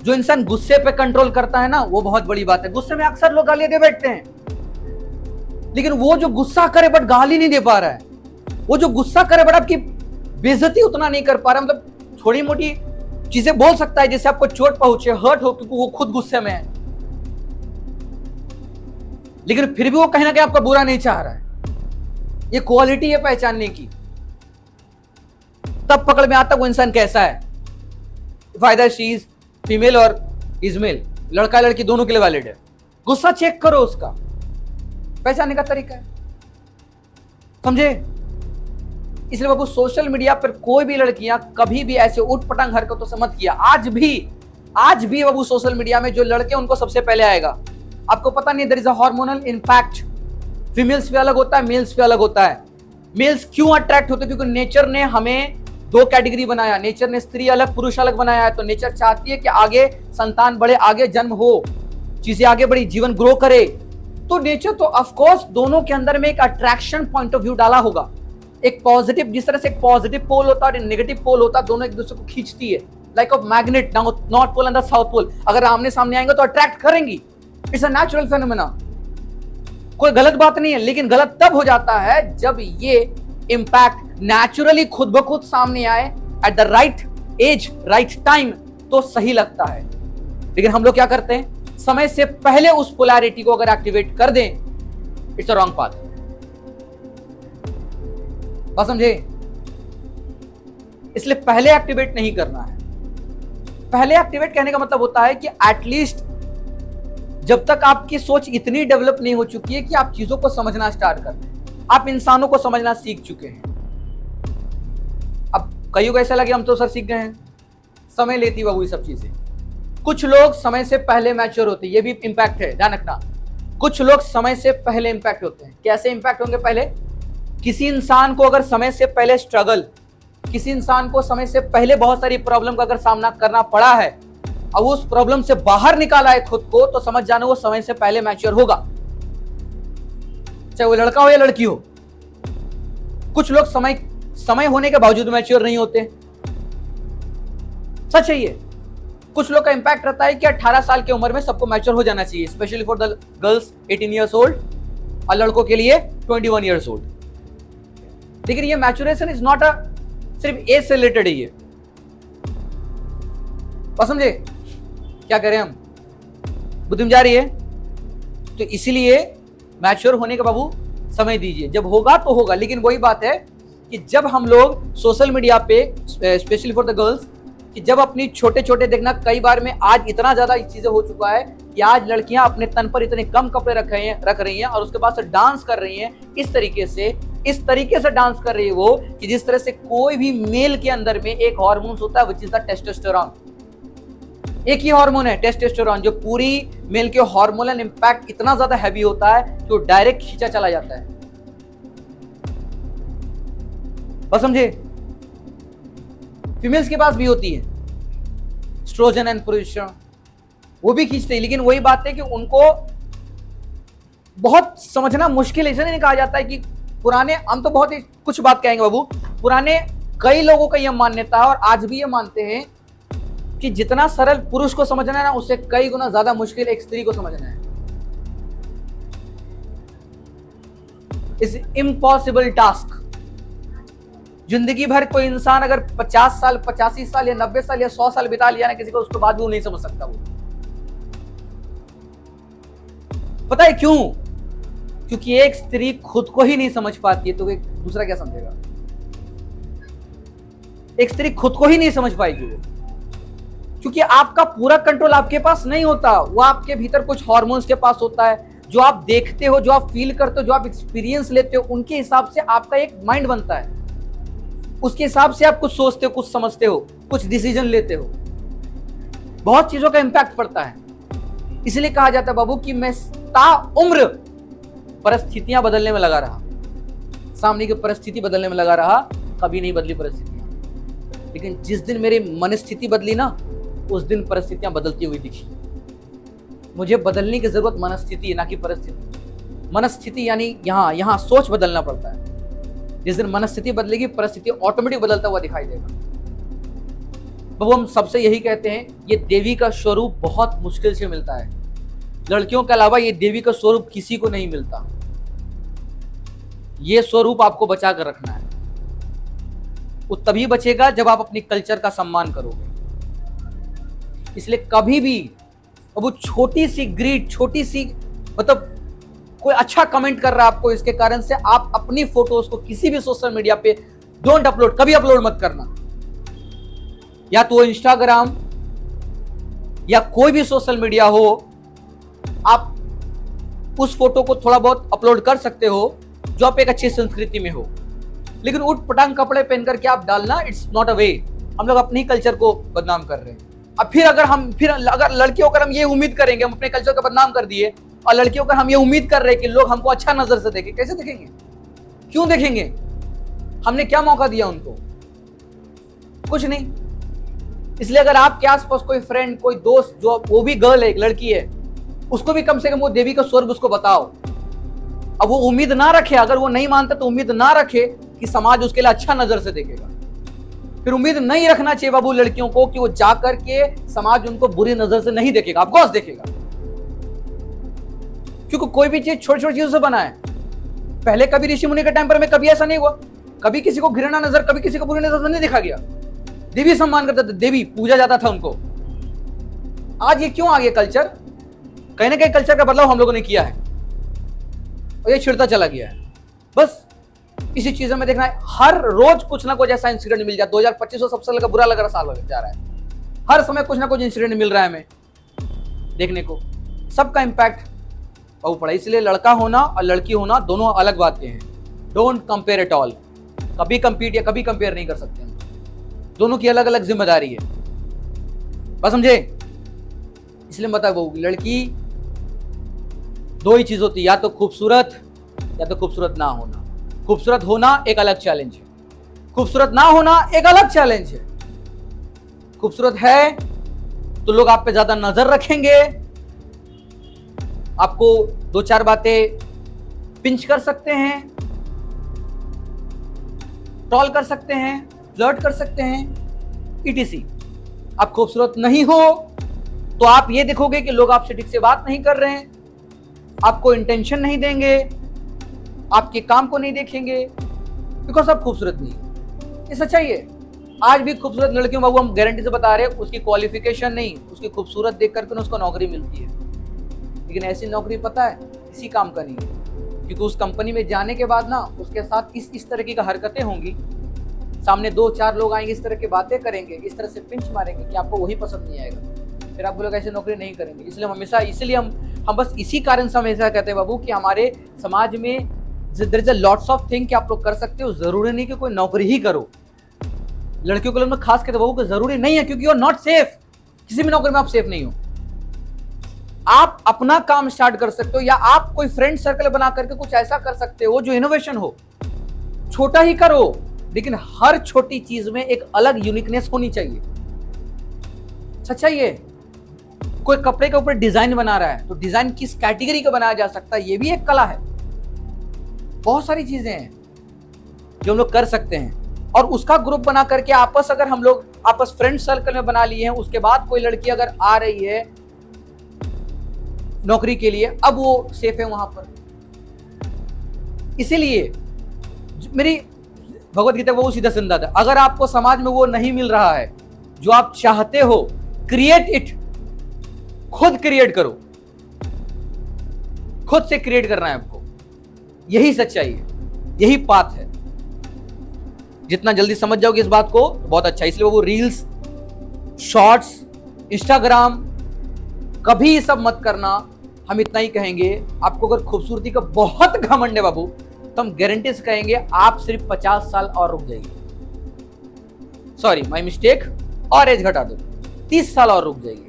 [SPEAKER 1] जो इंसान गुस्से पे कंट्रोल करता है ना, वो बहुत बड़ी बात है। गुस्से में अक्सर लोग गाली दे बैठते हैं, लेकिन वो जो गुस्सा करे बट गाली नहीं दे पा रहा है, वो जो गुस्सा करे बट आपकी बेइज्जती उतना नहीं कर पा रहा, मतलब थोड़ी मोटी चीजें बोल सकता है जिससे आपको चोट पहुंचे, हर्ट हो, क्योंकि वो खुद गुस्से में है, लेकिन फिर भी वो कहीं ना कहीं आपका बुरा नहीं चाह रहा है। ये क्वालिटी है पहचानने की, तब पकड़ में आता वो इंसान कैसा है। फायदा शी इज फीमेल और इज मेल, लड़का लड़की दोनों के लिए वैलिड है। गुस्सा चेक करो उसका, पहचानने का तरीका है, समझे? इसलिए बाबू सोशल मीडिया पर कोई भी लड़कियां कभी भी ऐसे उठपटांग हरकतों से मत किया। आज भी बाबू सोशल मीडिया में जो लड़के उनको सबसे पहले आएगा। आपको पता नहीं, there is a hormonal impact. Females पे अलग होता है, मेल्स पे अलग होता है। मेल्स क्यों अट्रैक्ट होते हैं? क्योंकि नेचर ने हमें 2 कैटेगरी बनाया, नेचर ने स्त्री अलग पुरुष अलग बनाया है। तो नेचर चाहती है कि आगे संतान बढ़े, आगे जन्म हो, चीजें आगे बढ़ी, जीवन ग्रो करे। तो नेचर तो ऑफ कोर्स दोनों के अंदर में एक अट्रैक्शन पॉइंट ऑफ व्यू डाला होगा, एक पॉजिटिव, जिस तरह से एक पॉजिटिव पोल होता है और नेगेटिव पोल होता है, दोनों एक दूसरे को खींचती है, like of magnet, north pole and the south pole. अगर आमने सामने आएंगे तो अट्रैक्ट करेंगी, इट्स अ नेचुरल फेनोमेना, कोई गलत बात नहीं है। लेकिन गलत तब हो जाता है जब ये इंपैक्ट नेचुरली खुद ब खुद सामने आए at the right age, right time, तो सही लगता है। लेकिन हम लोग क्या करते हैं, समय से पहले उस पोलैरिटी को अगर एक्टिवेट कर दें, इट्स अ रॉन्ग पाथ। बात समझे? इसलिए पहले एक्टिवेट नहीं करना है। पहले एक्टिवेट कहने का मतलब होता है कि एटलीस्ट जब तक आपकी सोच इतनी डेवलप नहीं हो चुकी है कि आप चीजों को समझना स्टार्ट कर दें, आप इंसानों को समझना सीख चुके हैं। अब कईयों को ऐसा लगे हम तो सर सीख गए हैं। समय लेती बाबू ये सब चीजें। कुछ लोग समय से पहले मैच्योर होते हैं, ये भी इंपैक्ट है, ध्यान रखना। कुछ लोग समय से पहले इंपैक्ट होते हैं। कैसे इंपैक्ट होंगे? पहले किसी इंसान को अगर समय से पहले स्ट्रगल, किसी इंसान को समय से पहले बहुत सारी प्रॉब्लम का अगर सामना करना पड़ा है, अब उस प्रॉब्लम से बाहर निकाला है खुद को, तो समझ जाना वो समय से पहले मैच्योर होगा, चाहे वो लड़का हो या लड़की हो। कुछ लोग समय होने के बावजूद मैच्योर नहीं होते, सच है ये। कुछ लोग का इंपैक्ट रहता है कि 18 साल की उम्र में सबको मैच्योर हो जाना चाहिए, specially for the girls 18 years old, और लड़कों के लिए 21 इयर्स ओल्ड। लेकिन ये मैच्योरेशन इज नॉट सिर्फ एज से रिलेटेड है, ये बस समझे क्या करें हम, बुद्धि में जा रही है। तो इसीलिए मैच्योर होने के बाबू समय दीजिए, जब होगा तो होगा। लेकिन वही बात है कि जब हम लोग सोशल मीडिया पे, स्पेशली फॉर द गर्ल्स, कि जब अपनी छोटे छोटे, देखना कई बार में आज इतना ज्यादा चीजें हो चुका है कि आज लड़कियां अपने तन पर इतने कम कपड़े रख रही हैं और उसके बाद से डांस कर रही हैं इस तरीके से डांस कर रही है वो, कि जिस तरह से कोई भी मेल के अंदर में एक हार्मोन होता है विच इज द टेस्टोस्टेरोन। एक ही हार्मोन है टेस्टोस्टेरोन, जो पूरी मेल के हार्मोनल इंपैक्ट इतना ज्यादा हैवी होता है कि वो डायरेक्ट खींचा चला जाता है, बस समझे। फीमेल्स के पास भी होती है एस्ट्रोजन एंड प्रोजेस्टेरोन, वो भी खींचते हैं। लेकिन वही बात है कि उनको बहुत समझना मुश्किल है। इसलिए नहीं कहा जाता है कि पुराने, हम तो बहुत ही कुछ बात कहेंगे बाबू, पुराने कई लोगों का यह मान्यता है और आज भी ये मानते हैं कि जितना सरल पुरुष को समझना है ना, उससे कई गुना ज्यादा मुश्किल एक स्त्री को समझना है। It's impossible task. जिंदगी भर कोई इंसान अगर 50 साल, 85 साल या 90 साल या 100 साल बिता लिया ना किसी को, उसके बाद भी वो नहीं समझ सकता। वो पता है क्यों? क्योंकि एक स्त्री खुद को ही नहीं समझ पाती है तो एक दूसरा क्या समझेगा। एक स्त्री खुद को ही नहीं समझ पाएगी वो, क्योंकि आपका पूरा कंट्रोल आपके पास नहीं होता। वो आपके भीतर कुछ हार्मोन्स के पास होता है, जो आप देखते हो, जो आप फील करते हो, जो आप एक्सपीरियंस लेते हो, उनके हिसाब से आपका एक माइंड बनता है। उसके हिसाब से आप कुछ सोचते हो, कुछ समझते हो, कुछ डिसीजन लेते हो। बहुत चीजों का इंपैक्ट पड़ता है। इसलिए कहा जाता है बाबू कि मैं ताउम्र परिस्थितियां बदलने में लगा रहा, सामने की परिस्थिति बदलने में लगा रहा, कभी नहीं बदली परिस्थितियां। लेकिन जिस दिन मेरी मनस्थिति बदली ना, उस दिन परिस्थितियां बदलती हुई दिखी। मुझे बदलने की जरूरत मनस्थिति है, ना कि परिस्थिति। मनस्थिति यानी यहां सोच बदलना पड़ता है। जिस दिन मनस्थिति बदलेगी, परिस्थिति ऑटोमेटिक बदलता हुआ दिखाई देगा। बाबू हम सबसे यही कहते हैं, ये देवी का स्वरूप बहुत मुश्किल से मिलता है। लड़कियों के अलावा ये देवी का स्वरूप किसी को नहीं मिलता। ये स्वरूप आपको बचा कर रखना है। वो तभी बचेगा जब आप अपनी कल्चर का सम्मान करोगे। इसलिए कभी भी अब वो छोटी सी ग्रीड, छोटी सी मतलब कोई अच्छा कमेंट कर रहा है आपको, इसके कारण से आप अपनी फोटोज को किसी भी सोशल मीडिया पे डोंट अपलोड, कभी अपलोड मत करना। या तो इंस्टाग्राम या कोई भी सोशल मीडिया हो, आप उस फोटो को थोड़ा बहुत अपलोड कर सकते हो जो आप एक अच्छी संस्कृति में हो। लेकिन उठ पटांग कपड़े पहन करके आप डालना, इट्स नॉट अ वे। हम लोग अपने कल्चर को बदनाम कर रहे हैं। अब फिर अगर लड़कियों का हम ये उम्मीद करेंगे, हम अपने कल्चर को बदनाम कर दिए, और लड़कियों का हम ये उम्मीद कर रहे हैं कि लोग हमको अच्छा नजर से देखें, कैसे देखेंगे? क्यों देखेंगे? हमने क्या मौका दिया उनको? कुछ नहीं। इसलिए अगर आपके आसपास कोई फ्रेंड, कोई दोस्त जो वो भी गर्ल है, एक लड़की है, उसको भी कम से कम वो देवी का स्वरूप उसको बताओ। अब वो उम्मीद ना रखे, अगर वो नहीं मानता तो उम्मीद ना रखे कि समाज उसके लिए अच्छा नजर से देखेगा। फिर उम्मीद नहीं रखना चाहिए बाबू लड़कियों को कि वो जाकर के समाज उनको बुरी नजर से नहीं देखेगा, ऑफकोर्स देखेगा। क्योंकि कोई भी चीज छोटी छोटी चीजों से बना है। पहले कभी ऋषि मुनि के टाइम पर में कभी ऐसा नहीं हुआ, कभी किसी को घृणा नजर, कभी किसी को बुरी नजर से नहीं देखा गया। देवी सम्मान करते थे, देवी पूजा जाता था उनको। आज ये क्यों आ गया कल्चर? कहीं ना कहीं कल्चर का बदलाव हम लोगों ने किया है और ये छिड़ता चला गया है। बस इसी चीजों में देखना है, हर रोज कुछ ना कुछ ऐसा इंसिडेंट मिल जाए। 2025 सबसे बुरा लग रहा साल जा रहा है, हर समय कुछ ना कुछ इंसिडेंट मिल रहा है हमें देखने को। सबका इंपैक्ट बहुत पड़ा। इसलिए लड़का होना और लड़की होना दोनों अलग बातें हैं। Don't compare at all. कभी कंपीट या कभी कंपेयर नहीं कर सकते हम। दोनों की अलग अलग जिम्मेदारी है, बस समझे। इसलिए बता वो लड़की दो ही चीज होती है, या तो खूबसूरत या तो खूबसूरत ना होना। खूबसूरत होना एक अलग चैलेंज है, खूबसूरत ना होना एक अलग चैलेंज है। खूबसूरत है तो लोग आप पे ज्यादा नजर रखेंगे, आपको दो चार बातें पिंच कर सकते हैं, ट्रोल कर सकते हैं, फ्लर्ट कर सकते हैं, ईटीसी। आप खूबसूरत नहीं हो तो आप ये देखोगे कि लोग आपसे ठीक से बात नहीं कर रहे हैं, आपको इंटेंशन नहीं देंगे, आपके काम को नहीं देखेंगे, बिकॉज आप खूबसूरत नहीं है। ये सच्चाई है। आज भी खूबसूरत लड़कियों बाबू हम गारंटी से बता रहे हैं, उसकी क्वालिफिकेशन नहीं, उसकी खूबसूरत देख करके उसको नौकरी मिलती है। लेकिन ऐसी नौकरी पता है किसी काम का नहीं है, क्योंकि उस कंपनी में जाने के बाद ना उसके साथ इस तरह की हरकतें होंगी, सामने दो चार लोग आएंगे, इस तरह की बातें करेंगे, इस तरह से पिंच मारेंगे कि आपको वही पसंद नहीं आएगा, फिर आप लोग ऐसे नौकरी नहीं करेंगे। इसलिए हमेशा, इसलिए हम बस इसी कारण से हमेशा कहते हैं बाबू कि हमारे समाज में there is a lots of thing कि आप लोग कर सकते हो, जरूरी नहीं कि कोई नौकरी ही करो। लड़कियों के लिए खास कहते बाबू कि जरूरी नहीं है, क्योंकि यू आर नॉट सेफ, किसी भी नौकरी में आप सेफ नहीं हो। आप अपना काम स्टार्ट कर सकते हो, या आप कोई फ्रेंड सर्कल बना करके कुछ ऐसा कर सकते हो जो इनोवेशन हो। छोटा ही करो, लेकिन हर छोटी चीज में एक अलग यूनिकनेस होनी चाहिए। सच्चाई है। कोई कपड़े के ऊपर डिजाइन बना रहा है तो डिजाइन किस कैटेगरी का बनाया जा सकता है, ये भी एक कला है। बहुत सारी चीजें हैं जो हम लोग कर सकते हैं, और उसका ग्रुप बना करके आपस, अगर हम लोग आपस फ्रेंड सर्कल में बना लिए हैं, उसके बाद कोई लड़की अगर आ रही है नौकरी के लिए, अब वो सेफ है वहां पर। इसीलिए मेरी भगवत गीता वो सीधा सिंधा था, अगर आपको समाज में वो नहीं मिल रहा है जो आप चाहते हो, क्रिएट इट, खुद क्रिएट करो, खुद से क्रिएट करना है आपको। यही सच्चाई है, यही पाथ है। जितना जल्दी समझ जाओगे इस बात को बहुत अच्छा। इसलिए वो रील्स, शॉर्ट्स, इंस्टाग्राम कभी सब मत करना। हम इतना ही कहेंगे, आपको अगर खूबसूरती का बहुत घमंड है बाबू, तो हम गारंटी से कहेंगे आप सिर्फ 50 साल और रुक जाइए। सॉरी माय मिस्टेक, और एज घटा दो, 30 साल और रुक जाइए।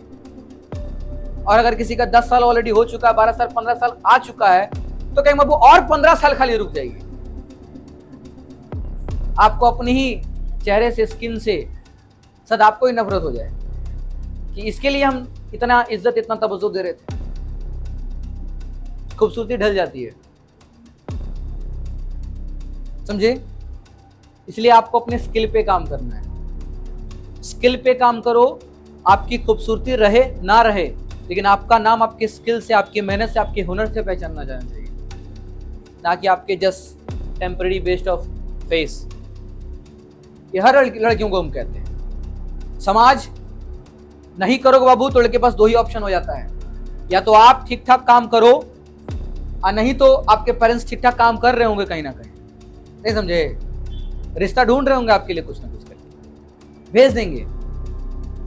[SPEAKER 1] और अगर किसी का 10 साल ऑलरेडी हो चुका है, 12 साल 15 साल आ चुका है, तो कहेंगे बाबू और 15 साल खाली रुक जाइए। आपको अपनी ही चेहरे से, स्किन से सदा आपको ही नफरत हो जाए कि इसके लिए हम इतना इज्जत, इतना तवज्जो दे रहे थे। खूबसूरती ढल जाती है, समझे। इसलिए आपको अपने स्किल पे काम करना है। स्किल पे काम करो, आपकी खूबसूरती रहे ना रहे, लेकिन आपका नाम आपके स्किल से, आपकी मेहनत से, आपके हुनर से पहचाना जाना चाहिए, ना कि आपके just temporary based of face. ये हर लड़कियों को हम कहते हैं। समाज नहीं करोगे बाबू तो लड़के पास दो ही ऑप्शन हो जाता है, या तो आप ठीक ठाक काम करो, और नहीं तो आपके पेरेंट्स ठीक ठाक काम कर रहे होंगे कहीं ना कहीं, नहीं समझे, रिश्ता ढूंढ रहे होंगे आपके लिए, कुछ ना कुछ करके भेज देंगे।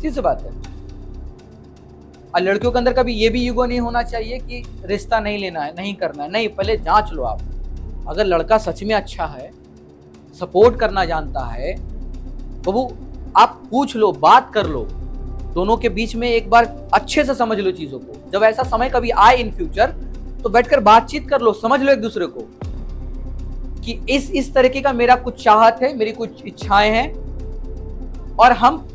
[SPEAKER 1] सीधी बात है। और लड़कियों के अंदर कभी ये भी ईगो नहीं होना चाहिए कि रिश्ता नहीं लेना है, नहीं करना है। नहीं, पहले जांच लो आप। अगर लड़का सच में अच्छा है, सपोर्ट करना जानता है, बाबू आप पूछ लो, बात कर लो, दोनों के बीच में एक बार अच्छे से समझ लो चीजों को। जब ऐसा समय कभी आए इन फ्यूचर, तो बैठकर बातचीत कर लो, समझ लो एक दूसरे को कि इस तरीके का मेरा कुछ चाहत है, मेरी कुछ इच्छाएं हैं, और हम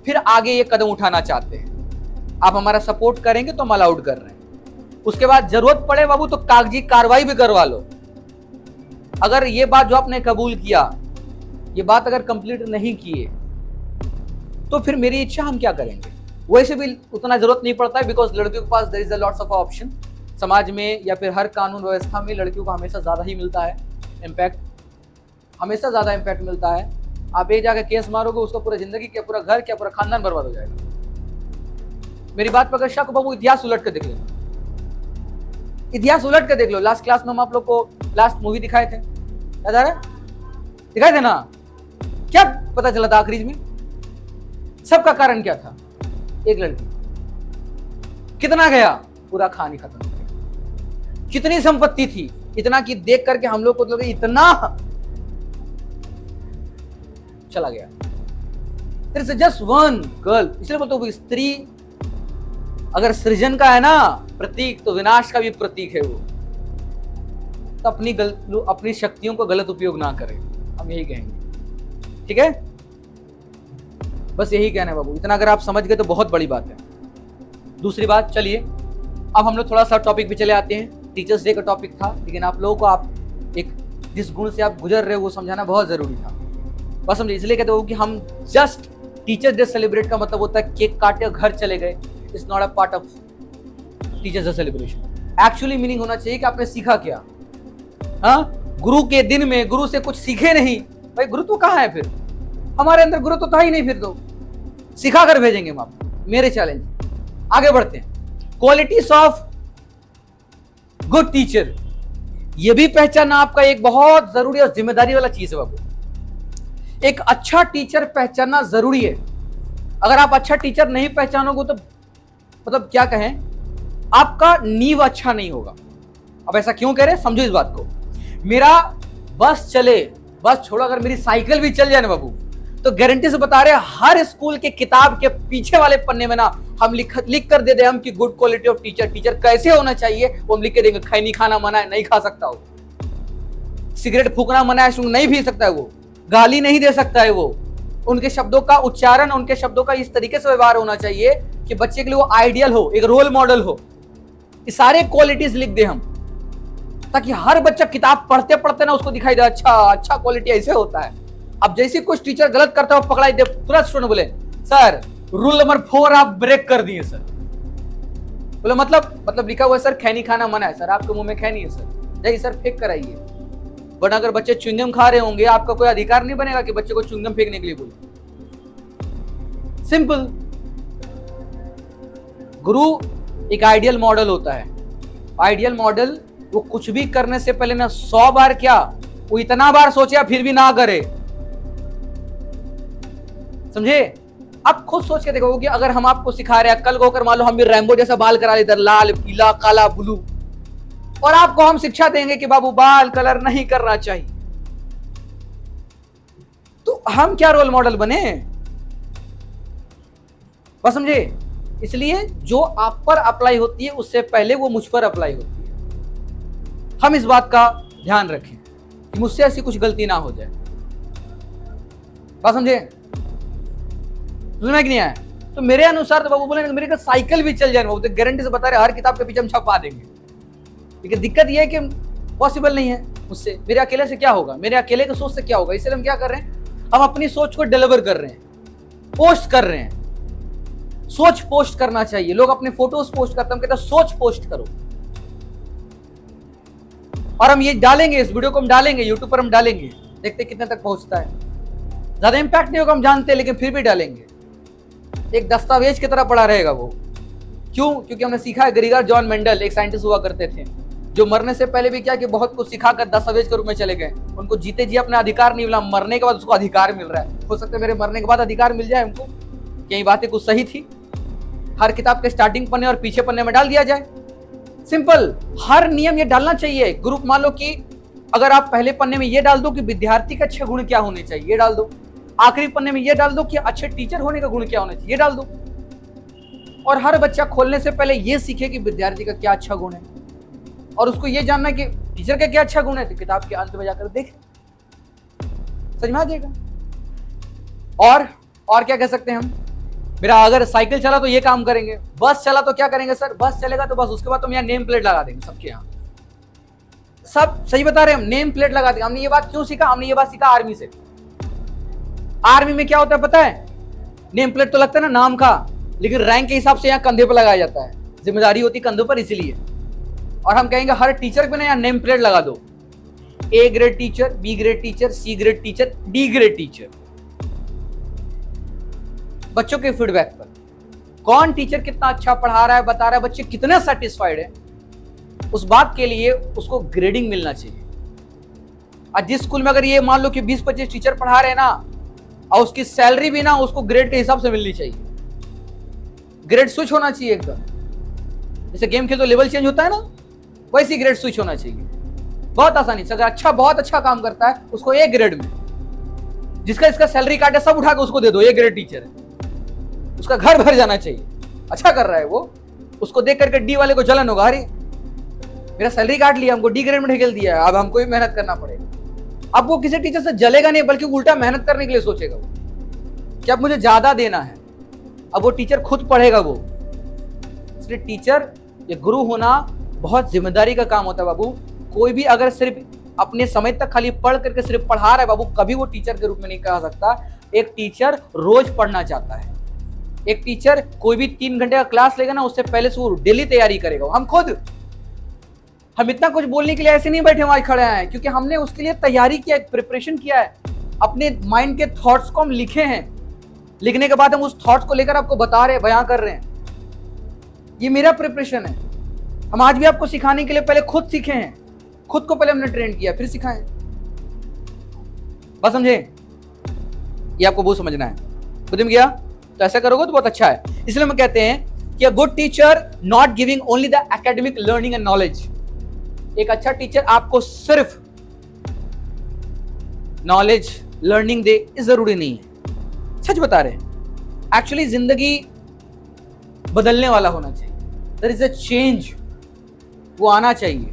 [SPEAKER 1] फिर आगे ये कदम उठाना चाहते हैं। आप हमारा सपोर्ट करेंगे तो हम अलाउड कर रहे हैं। उसके बाद जरूरत पड़े बाबू तो कागजी कार्रवाई भी करवा लो। अगर ये बात जो आपने कबूल किया, ये बात अगर कंप्लीट नहीं किए, तो फिर मेरी इच्छा हम क्या करेंगे। वैसे भी उतना जरूरत नहीं पड़ता है, बिकॉज लड़कियों के पास there is a lots of option. समाज में या फिर हर कानून व्यवस्था में लड़कियों को हमेशा ज्यादा ही मिलता है इम्पैक्ट, हमेशा ज्यादा इम्पैक्ट मिलता है। आप एक जाकर केस मारोगे, उसका पूरा जिंदगी क्या, पूरा घर क्या, पूरा खानदान बर्बाद हो जाएगा। मेरी बात पर अगर शक बाबू, इतिहास उलट कर देख लो, इतिहास उलट कर देख लो। लास्ट क्लास में हम आप लोग को लास्ट मूवी दिखाए थे, याद आ रहा है? दिखाए थे ना? क्या पता चला था आखिरी में? सबका कारण क्या था? एक लड़की। कितना गया? पूरा खान ही खत्म हो गया। कितनी संपत्ति थी? इतना कि देख करके हम लोग को तो इतना चला गया। There is just one girl. इसलिए बोलते हो स्त्री अगर सृजन का है ना प्रतीक, तो विनाश का भी प्रतीक है वो। तो अपनी शक्तियों को गलत उपयोग ना करें, हम यही कहेंगे। ठीक है, बस यही कहना है बाबू। इतना अगर आप समझ गए तो बहुत बड़ी बात है। दूसरी बात, चलिए अब हम लोग थोड़ा सा टॉपिक पे चले आते हैं। टीचर्स डे का टॉपिक था, लेकिन आप लोगों को आप एक जिस गुण से आप गुजर रहे हो वो समझाना बहुत जरूरी था। बस समझे, इसलिए कहते हो कि हम जस्ट टीचर्स डे सेलिब्रेट का मतलब होता है केक काटे और घर चले गए। It's not a part of teachers day celebration. Actually meaning होना चाहिए कि आपने सीखा क्या। हाँ, गुरु के दिन में गुरु से कुछ सीखे नहीं, भाई गुरुत्व कहाँ है फिर? हमारे अंदर गुरुत्व था ही नहीं, फिर तो सिखा कर भेजेंगे हम आपको। मेरे चैलेंज, आगे बढ़ते हैं। क्वालिटीज ऑफ गुड टीचर, यह भी पहचानना आपका एक बहुत जरूरी और जिम्मेदारी वाला चीज है बाबू। एक अच्छा टीचर पहचानना जरूरी है। अगर आप अच्छा टीचर नहीं पहचानोगे तो मतलब क्या कहें, आपका नींव अच्छा नहीं होगा। अब ऐसा क्यों कह रहे हैं, समझो इस बात को। मेरा बस चले, बस छोड़ो, अगर मेरी साइकिल भी चल जाए ना बाबू, तो गारंटी से बता रहे हैं हर स्कूल के किताब के पीछे वाले पन्ने में ना हम लिख कर दे दे हम कि good quality of teacher, teacher कैसे होना चाहिए वो हम लिख के देंगे। खैनी खाना मना है, नहीं खा सकता हो। सिगरेट फूकना मना है, नहीं पी सकता है वो। गाली नहीं दे सकता है वो। उनके शब्दों का उच्चारण, उनके शब्दों का इस तरीके से व्यवहार होना चाहिए कि बच्चे के लिए वो आइडियल हो, एक रोल मॉडल हो। ये सारे क्वालिटीज लिख दे हम, ताकि हर बच्चा किताब पढ़ते पढ़ते ना उसको दिखाई दे अच्छा क्वालिटी ऐसे होता है। अब जैसे कुछ टीचर गलत करता हो पकड़ाई दे, तुरंत स्टूडेंट बोले सर रूल नंबर 4 आप ब्रेक कर दिए सर। बोले मतलब लिखा हुआ है सर खैनी खाना मना है सर, आपके मुंह में खैनी है सर, जाइए सर फेंक कर आइए। वरना अगर बच्चे च्युइंगम खा रहे होंगे, आपका कोई अधिकार नहीं बनेगा कि बच्चे को च्युइंगम फेंकने के लिए बोले। सिंपल। गुरु एक आइडियल मॉडल होता है। आइडियल मॉडल वो कुछ भी करने से पहले ना 100 बार क्या, वो इतना बार सोचे फिर भी ना करे। समझे? आप खुद सोच के देखो कि अगर हम आपको सिखा रहे हैं, कल को होकर मान लो हम भी रैम्बो जैसा बाल करा लेते, लाल पीला काला ब्लू, और आपको हम शिक्षा देंगे कि बाबू बाल कलर नहीं करना चाहिए, तो हम क्या रोल मॉडल बने? बस समझे? इसलिए जो आप पर अप्लाई होती है उससे पहले वो मुझ पर अप्लाई होती है। हम इस बात का ध्यान रखें कि मुझसे ऐसी कुछ गलती ना हो जाए। बात समझे? समझ में नहीं आया? तो मेरे अनुसार तो बाबू बोले मेरे का साइकिल भी चल जाए बाबू, तो गारंटी से बता रहे हर किताब के पीछे हम छपा देंगे। लेकिन दिक्कत यह है कि पॉसिबल नहीं है मुझसे, मेरे अकेले से क्या होगा, मेरे अकेले की सोच से क्या होगा। इसलिए हम क्या कर रहे हैं, हम अपनी सोच को डिलीवर कर रहे हैं, पोस्ट कर रहे हैं। सोच पोस्ट करना चाहिए। लोग अपने फोटोज पोस्ट करते हैं, हम कहते हैं सोच पोस्ट करो। और हम ये डालेंगे, इस वीडियो को हम डालेंगे यूट्यूब पर, हम डालेंगे, देखते कितने तक पहुंचता है। ज्यादा इंपैक्ट नहीं होगा हम जानते हैं, लेकिन फिर भी डालेंगे। एक दस्तावेज की तरह पड़ा रहेगा वो। क्यों? क्योंकि हमने सीखा है, ग्रीगर जॉन मेंडल एक साइंटिस्ट हुआ करते थे, जो मरने से पहले भी क्या कि बहुत कुछ सिखाकर दस्तावेज के रूप में चले गए। उनको जीते जी अपना अधिकार नहीं मिला, मरने के बाद उसको अधिकार मिल रहा है। हो सकता है मेरे मरने के बाद अधिकार मिल जाए हमको। क्या ये बातें कुछ सही थी? हर किताब के स्टार्टिंग पन्ने और पीछे पन्ने में डाल दिया जाए। सिंपल। हर नियम ये डालना चाहिए। ग्रुप मान लो कि अगर आप पहले पन्ने में ये डाल दो कि विद्यार्थी का अच्छे गुण क्या होने चाहिए, ये डाल दो। आखिरी पन्ने में ये डाल दो कि अच्छे टीचर होने का गुण क्या होना चाहिए, ये डाल दो। और हर बच्चा खोलने से पहले ये सीखे कि विद्यार्थी का क्या अच्छा गुण है, और उसको ये जानना कि टीचर का क्या अच्छा गुण है, तो किताब के अंत में जाकर देख, समझ में आ जाएगा। और क्या कह सकते हैं हम? मेरा अगर साइकिल चला तो ये काम करेंगे, बस चला तो क्या करेंगे सर, बस चलेगा तो बस उसके बाद तो यहाँ नेम प्लेट लगा देंगे सबके यहाँ। सब सही बता रहे हैं, हम नेम प्लेट लगा देंगे। हमने ये बात क्यों सीखा? हमने ये बात सीखा आर्मी से। आर्मी में क्या होता है पता है? नेम प्लेट तो लगता है ना नाम का, लेकिन रैंक के हिसाब से यहाँ कंधे पर लगाया जाता है, जिम्मेदारी होती है कंधों पर, इसीलिए। और हम कहेंगे हर टीचर पे ना यहाँ नेम प्लेट लगा दो, A grade teacher, B grade teacher, C grade teacher, D grade teacher. बच्चों के फीडबैक पर कौन टीचर कितना अच्छा पढ़ा रहा है, बता रहा है, बच्चे कितने सेटिस्फाइड है, उस बात के लिए उसको ग्रेडिंग मिलना चाहिए। और जिस स्कूल में अगर ये मान लो कि 20-25 टीचर पढ़ा रहे हैं ना, और उसकी सैलरी भी ना उसको ग्रेड के हिसाब से मिलनी चाहिए। ग्रेड स्विच होना चाहिए एकदम। जैसे गेम खेल तो लेवल चेंज होता है ना, वैसे ग्रेड स्विच होना चाहिए बहुत आसानी से। अगर अच्छा बहुत अच्छा काम करता है उसको ए ग्रेड में, जिसका इसका सैलरी कार्ड है सब उठा के उसको दे दो, ये ग्रेट टीचर है, उसका घर भर जाना चाहिए, अच्छा कर रहा है वो। उसको देख करके डी वाले को जलन होगा, अरे मेरा सैलरी कार्ड लिया, हमको डी ग्रेड में ढकेल दिया, अब हमको भी मेहनत करना पड़ेगा। अब वो किसी टीचर से जलेगा नहीं, बल्कि उल्टा मेहनत करने के लिए सोचेगा वो कि अब मुझे ज्यादा देना है। अब वो टीचर खुद पढ़ेगा वो। इसलिए टीचर या गुरु होना बहुत जिम्मेदारी का काम होता है बाबू। कोई भी अगर सिर्फ अपने समय तक खाली पढ़ करके सिर्फ पढ़ा रहा है बाबू, कभी वो टीचर के रूप में नहीं कहा सकता। एक टीचर रोज पढ़ना चाहता है। एक टीचर कोई भी 3 घंटे का क्लास लेगा ना, उससे पहले से वो डेली तैयारी करेगा। हम इतना कुछ बोलने के लिए ऐसे नहीं बैठे वहां खड़े हैं, क्योंकि हमने उसके लिए तैयारी किया, प्रिपरेशन किया है। अपने माइंड के थॉट्स को हम लिखे हैं, लिखने के बाद हम उस थॉट्स को लेकर आपको बता रहे हैं, बयां कर रहे हैं। ये मेरा प्रिपरेशन है। हम आज भी आपको सिखाने के लिए पहले खुद सीखे हैं, खुद को पहले हमने ट्रेन किया, फिर सिखाएं। बस समझे? ये आपको बहुत समझना है। बुझ में गया? तो ऐसा करोगे तो बहुत अच्छा है। इसलिए हम कहते हैं कि अ good teacher not giving only the academic learning and knowledge. एक अच्छा टीचर आपको सिर्फ नॉलेज लर्निंग दे, इस जरूरी नहीं है। सच बता रहे हैं। एक्चुअली जिंदगी बदलने वाला होना चाहिए। देयर इज अ चेंज, वो आना चाहिए।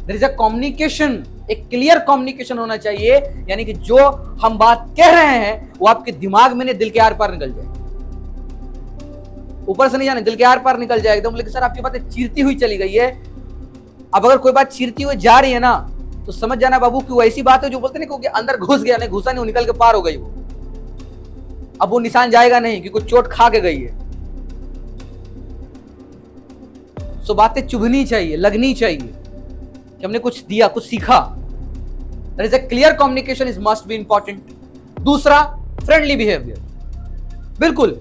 [SPEAKER 1] देयर इज अ कम्युनिकेशन, एक क्लियर कम्युनिकेशन होना चाहिए। यानी कि जो हम बात कह रहे हैं वो आपके दिमाग में नहीं, दिल के आर पार निकल जाए। ऊपर से नहीं जाने, दिल के आर पार निकल जाए एकदम। लेकिन सर आपकी बातें चीरती हुई चली गई है। अब अगर कोई बात चीरती हुई जा रही है ना, तो समझ जाना बाबू कि वो ऐसी बात है जो बोलते नहीं क्योंकि अंदर घुस गया, नहीं घुसा नहीं, वो निकल के पार हो गई वो। अब वो निशान जाएगा नहीं, क्योंकि चोट खा के गई है। सो बातें चुभनी चाहिए, लगनी चाहिए कि हमने कुछ दिया, कुछ सीखा। There is a clear communication is must be important. दूसरा, फ्रेंडली बिहेवियर। बिल्कुल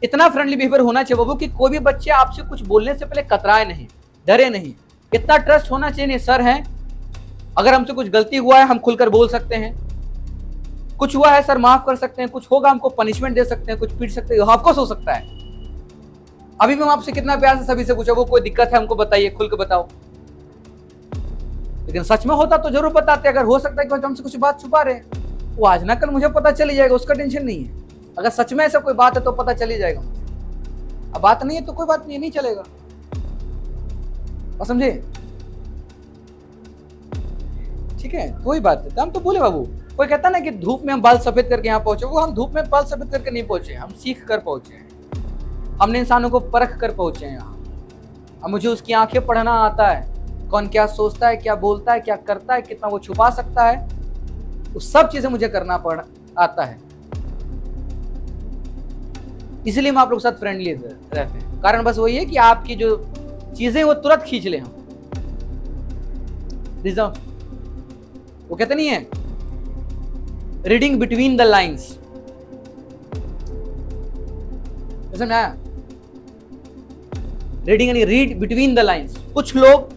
[SPEAKER 1] इतना फ्रेंडली बिहेवियर होना चाहिए बाबू कि कोई भी बच्चे आपसे कुछ बोलने से पहले कतराए नहीं, डरे नहीं। इतना ट्रस्ट होना चाहिए। नहीं सर हैं, अगर हमसे कुछ गलती हुआ है हम खुलकर बोल सकते हैं। कुछ हुआ है सर माफ कर सकते हैं, कुछ होगा हमको पनिशमेंट दे सकते हैं, कुछ पीट सकते हैं, ऑफकोर्स हो सकता है। अभी मैं आपसे कितना प्यार से सभी से पूछा, वो कोई दिक्कत है हमको बताइए, खुल के बताओ। लेकिन सच में होता तो जरूर बताते। अगर हो सकता है कि हमसे कुछ बात छुपा रहे हैं, वो आज ना कल मुझे पता चली जाएगा, उसका टेंशन नहीं है। अगर सच में ऐसा कोई बात है तो पता चली जाएगा मुझे। अब बात नहीं है तो कोई बात नहीं चलेगा। और समझे? ठीक है, कोई बात नहीं। तो हम तो बोले बाबू, कोई कहता ना कि धूप में हम बाल सफेद करके यहाँ पहुंचे, वो हम धूप में बाल सफेद करके नहीं पहुंचे, हम सीख कर पहुंचे हैं। हमने इंसानों को परख कर पहुंचे हैं यहाँ। अब मुझे उसकी आंखें पढ़ना आता है, कौन क्या सोचता है, क्या बोलता है, क्या करता है, कितना वो छुपा सकता है, वो सब चीजें मुझे करना आता है। इसलिए हम आप लोग के साथ फ्रेंडली रहते हैं। कारण बस वही है कि आपकी जो चीजें वो तुरंत खींच ले हम। वो कहते नहीं है रीडिंग बिटवीन द लाइन्स, समझ में आया? रीडिंग यानी रीड बिटवीन द लाइन्स। कुछ लोग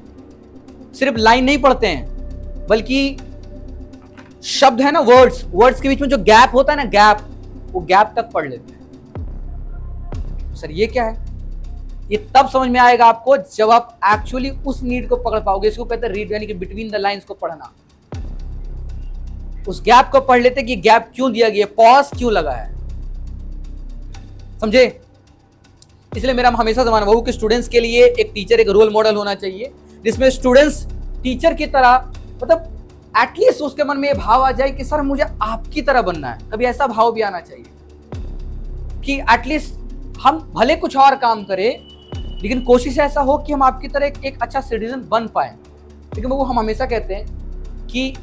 [SPEAKER 1] सिर्फ लाइन नहीं पढ़ते हैं, बल्कि शब्द है ना, वर्ड्स के बीच में जो गैप होता है ना, गैप, वो गैप तक पढ़ लेते हैं। सर ये क्या है? ये तब समझ में आएगा आपको जब आप एक्चुअली उस नीड को पकड़ पाओगे। इसको कहते हैं रीड, यानी कि बिटवीन द लाइन्स को पढ़ना। उस गैप को पढ़ लेते कि गैप क्यों दिया गया, पॉज क्यों लगा है। समझे? इसलिए मेरा हमेशा जमाना बाबू कि स्टूडेंट्स के लिए एक टीचर एक रोल मॉडल होना चाहिए, जिसमें स्टूडेंट्स टीचर की तरह, मतलब एटलीस्ट उसके मन में ये भाव आ जाए कि सर मुझे आपकी तरह बनना है। कभी ऐसा भाव भी आना चाहिए कि एटलीस्ट हम भले कुछ और काम करें, लेकिन कोशिश ऐसा हो कि हम आपकी तरह एक अच्छा सिटीजन बन पाए। लेकिन वो हम हमेशा कहते हैं कि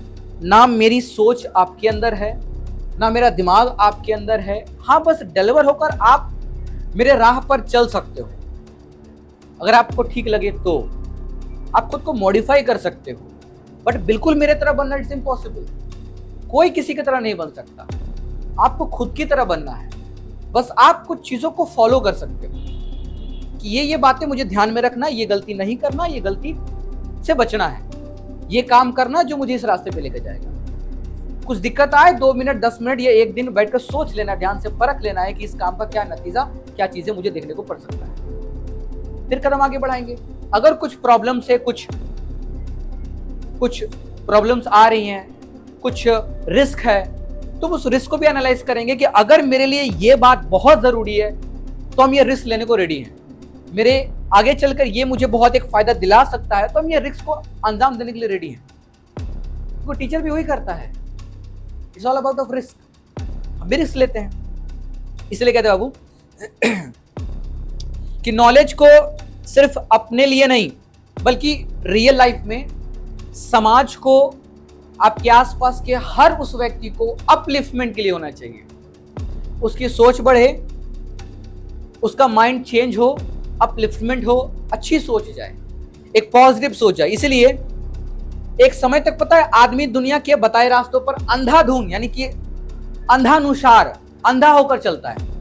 [SPEAKER 1] ना मेरी सोच आपके अंदर है, ना मेरा दिमाग आपके अंदर है। हाँ, बस डिलीवर होकर आप मेरे राह पर चल सकते हो। अगर आपको ठीक लगे तो आप खुद को मॉडिफाई कर सकते हो, बट बिल्कुल मेरे तरह बनना इट्स इम्पॉसिबल। कोई किसी की तरह नहीं बन सकता। आपको खुद की तरह बनना है। बस आप कुछ चीजों को फॉलो कर सकते हो कि ये बातें मुझे ध्यान में रखना, ये गलती नहीं करना, ये गलती से बचना है, ये काम करना जो मुझे इस रास्ते पे लेकर जाएगा। कुछ दिक्कत आए 2 मिनट 10 मिनट या एक दिन बैठकर सोच लेना, ध्यान से परख लेना है कि इस काम का क्या नतीजा, क्या चीजें मुझे देखने को पड़ सकता है। फिर कदम आगे बढ़ाएंगे। अगर कुछ प्रॉब्लम से कुछ प्रॉब्लम्स आ रही हैं, कुछ रिस्क है, तो उस रिस्क को भी एनालाइज करेंगे कि अगर मेरे लिए ये बात बहुत जरूरी है तो हम ये रिस्क लेने को रेडी हैं, मेरे आगे चलकर ये मुझे बहुत एक फायदा दिला सकता है तो हम ये रिस्क को अंजाम देने के लिए रेडी हैं। तो टीचर भी वही करता है, it's all about of risk. हम भी रिस्क लेते हैं। इसलिए कहते हैं बाबू कि नॉलेज को सिर्फ अपने लिए नहीं बल्कि रियल लाइफ में समाज को, आपके आसपास के हर उस व्यक्ति को अपलिफ्टमेंट के लिए होना चाहिए। उसकी सोच बढ़े, उसका माइंड चेंज हो, अपलिफ्टमेंट हो, अच्छी सोच जाए, एक पॉजिटिव सोच जाए। इसलिए एक समय तक पता है आदमी दुनिया के बताए रास्तों पर अंधाधुंध यानी कि अंधानुसार अंधा होकर चलता है।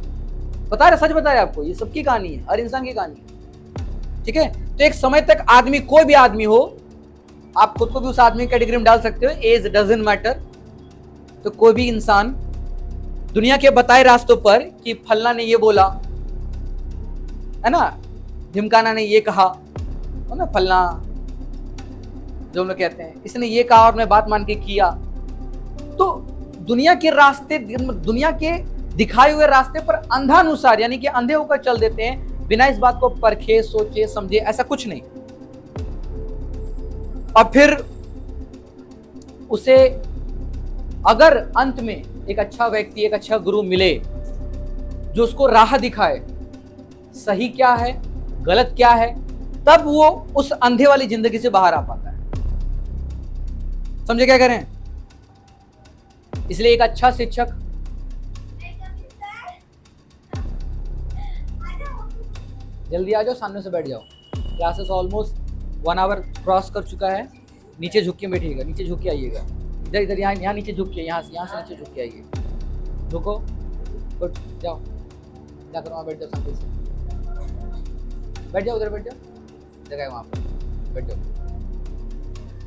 [SPEAKER 1] बता रहे, सच बता रहे आपको, ये सबकी कहानी है, हर इंसान की कहानी है, ठीक है। तो एक समय तक आदमी, कोई भी आदमी हो, आप खुद को भी उस आदमी कैटेगरी में डाल सकते हो, एज डजंट मैटर। तो कोई भी इंसान दुनिया के बताए रास्तों पर कि फलना ने ये बोला है ना, ढिमकाना ने ये कहा है ना, फलना जो हम लोग कहते हैं, इसने ये कहा और मैं बात मान के किया, तो दुनिया के रास्ते, दुनिया के दिखाए हुए रास्ते पर अंधानुसार यानी कि अंधे होकर चल देते हैं, बिना इस बात को परखे, सोचे, समझे, ऐसा कुछ नहीं। और फिर उसे अगर अंत में एक अच्छा व्यक्ति, एक अच्छा गुरु मिले जो उसको राह दिखाए, सही क्या है, गलत क्या है, तब वो उस अंधे वाली जिंदगी से बाहर आ पाता है। समझे क्या करें? इसलिए एक अच्छा शिक्षक, जल्दी आ जाओ, सामने से बैठ जाओ, क्लासेस ऑलमोस्ट 1 आवर क्रॉस कर चुका है। नीचे झुक के बैठिएगा, नीचे झुक के आइएगा, इधर इधर यहाँ नीचे झुक के, यहाँ से नीचे झुक के आइए, झुको, गुड, जाओ, जाकर वहाँ बैठ जाओ, सामने से बैठ जाओ, उधर बैठ जाओ, जगह है वहाँ पर, बैठ जाओ।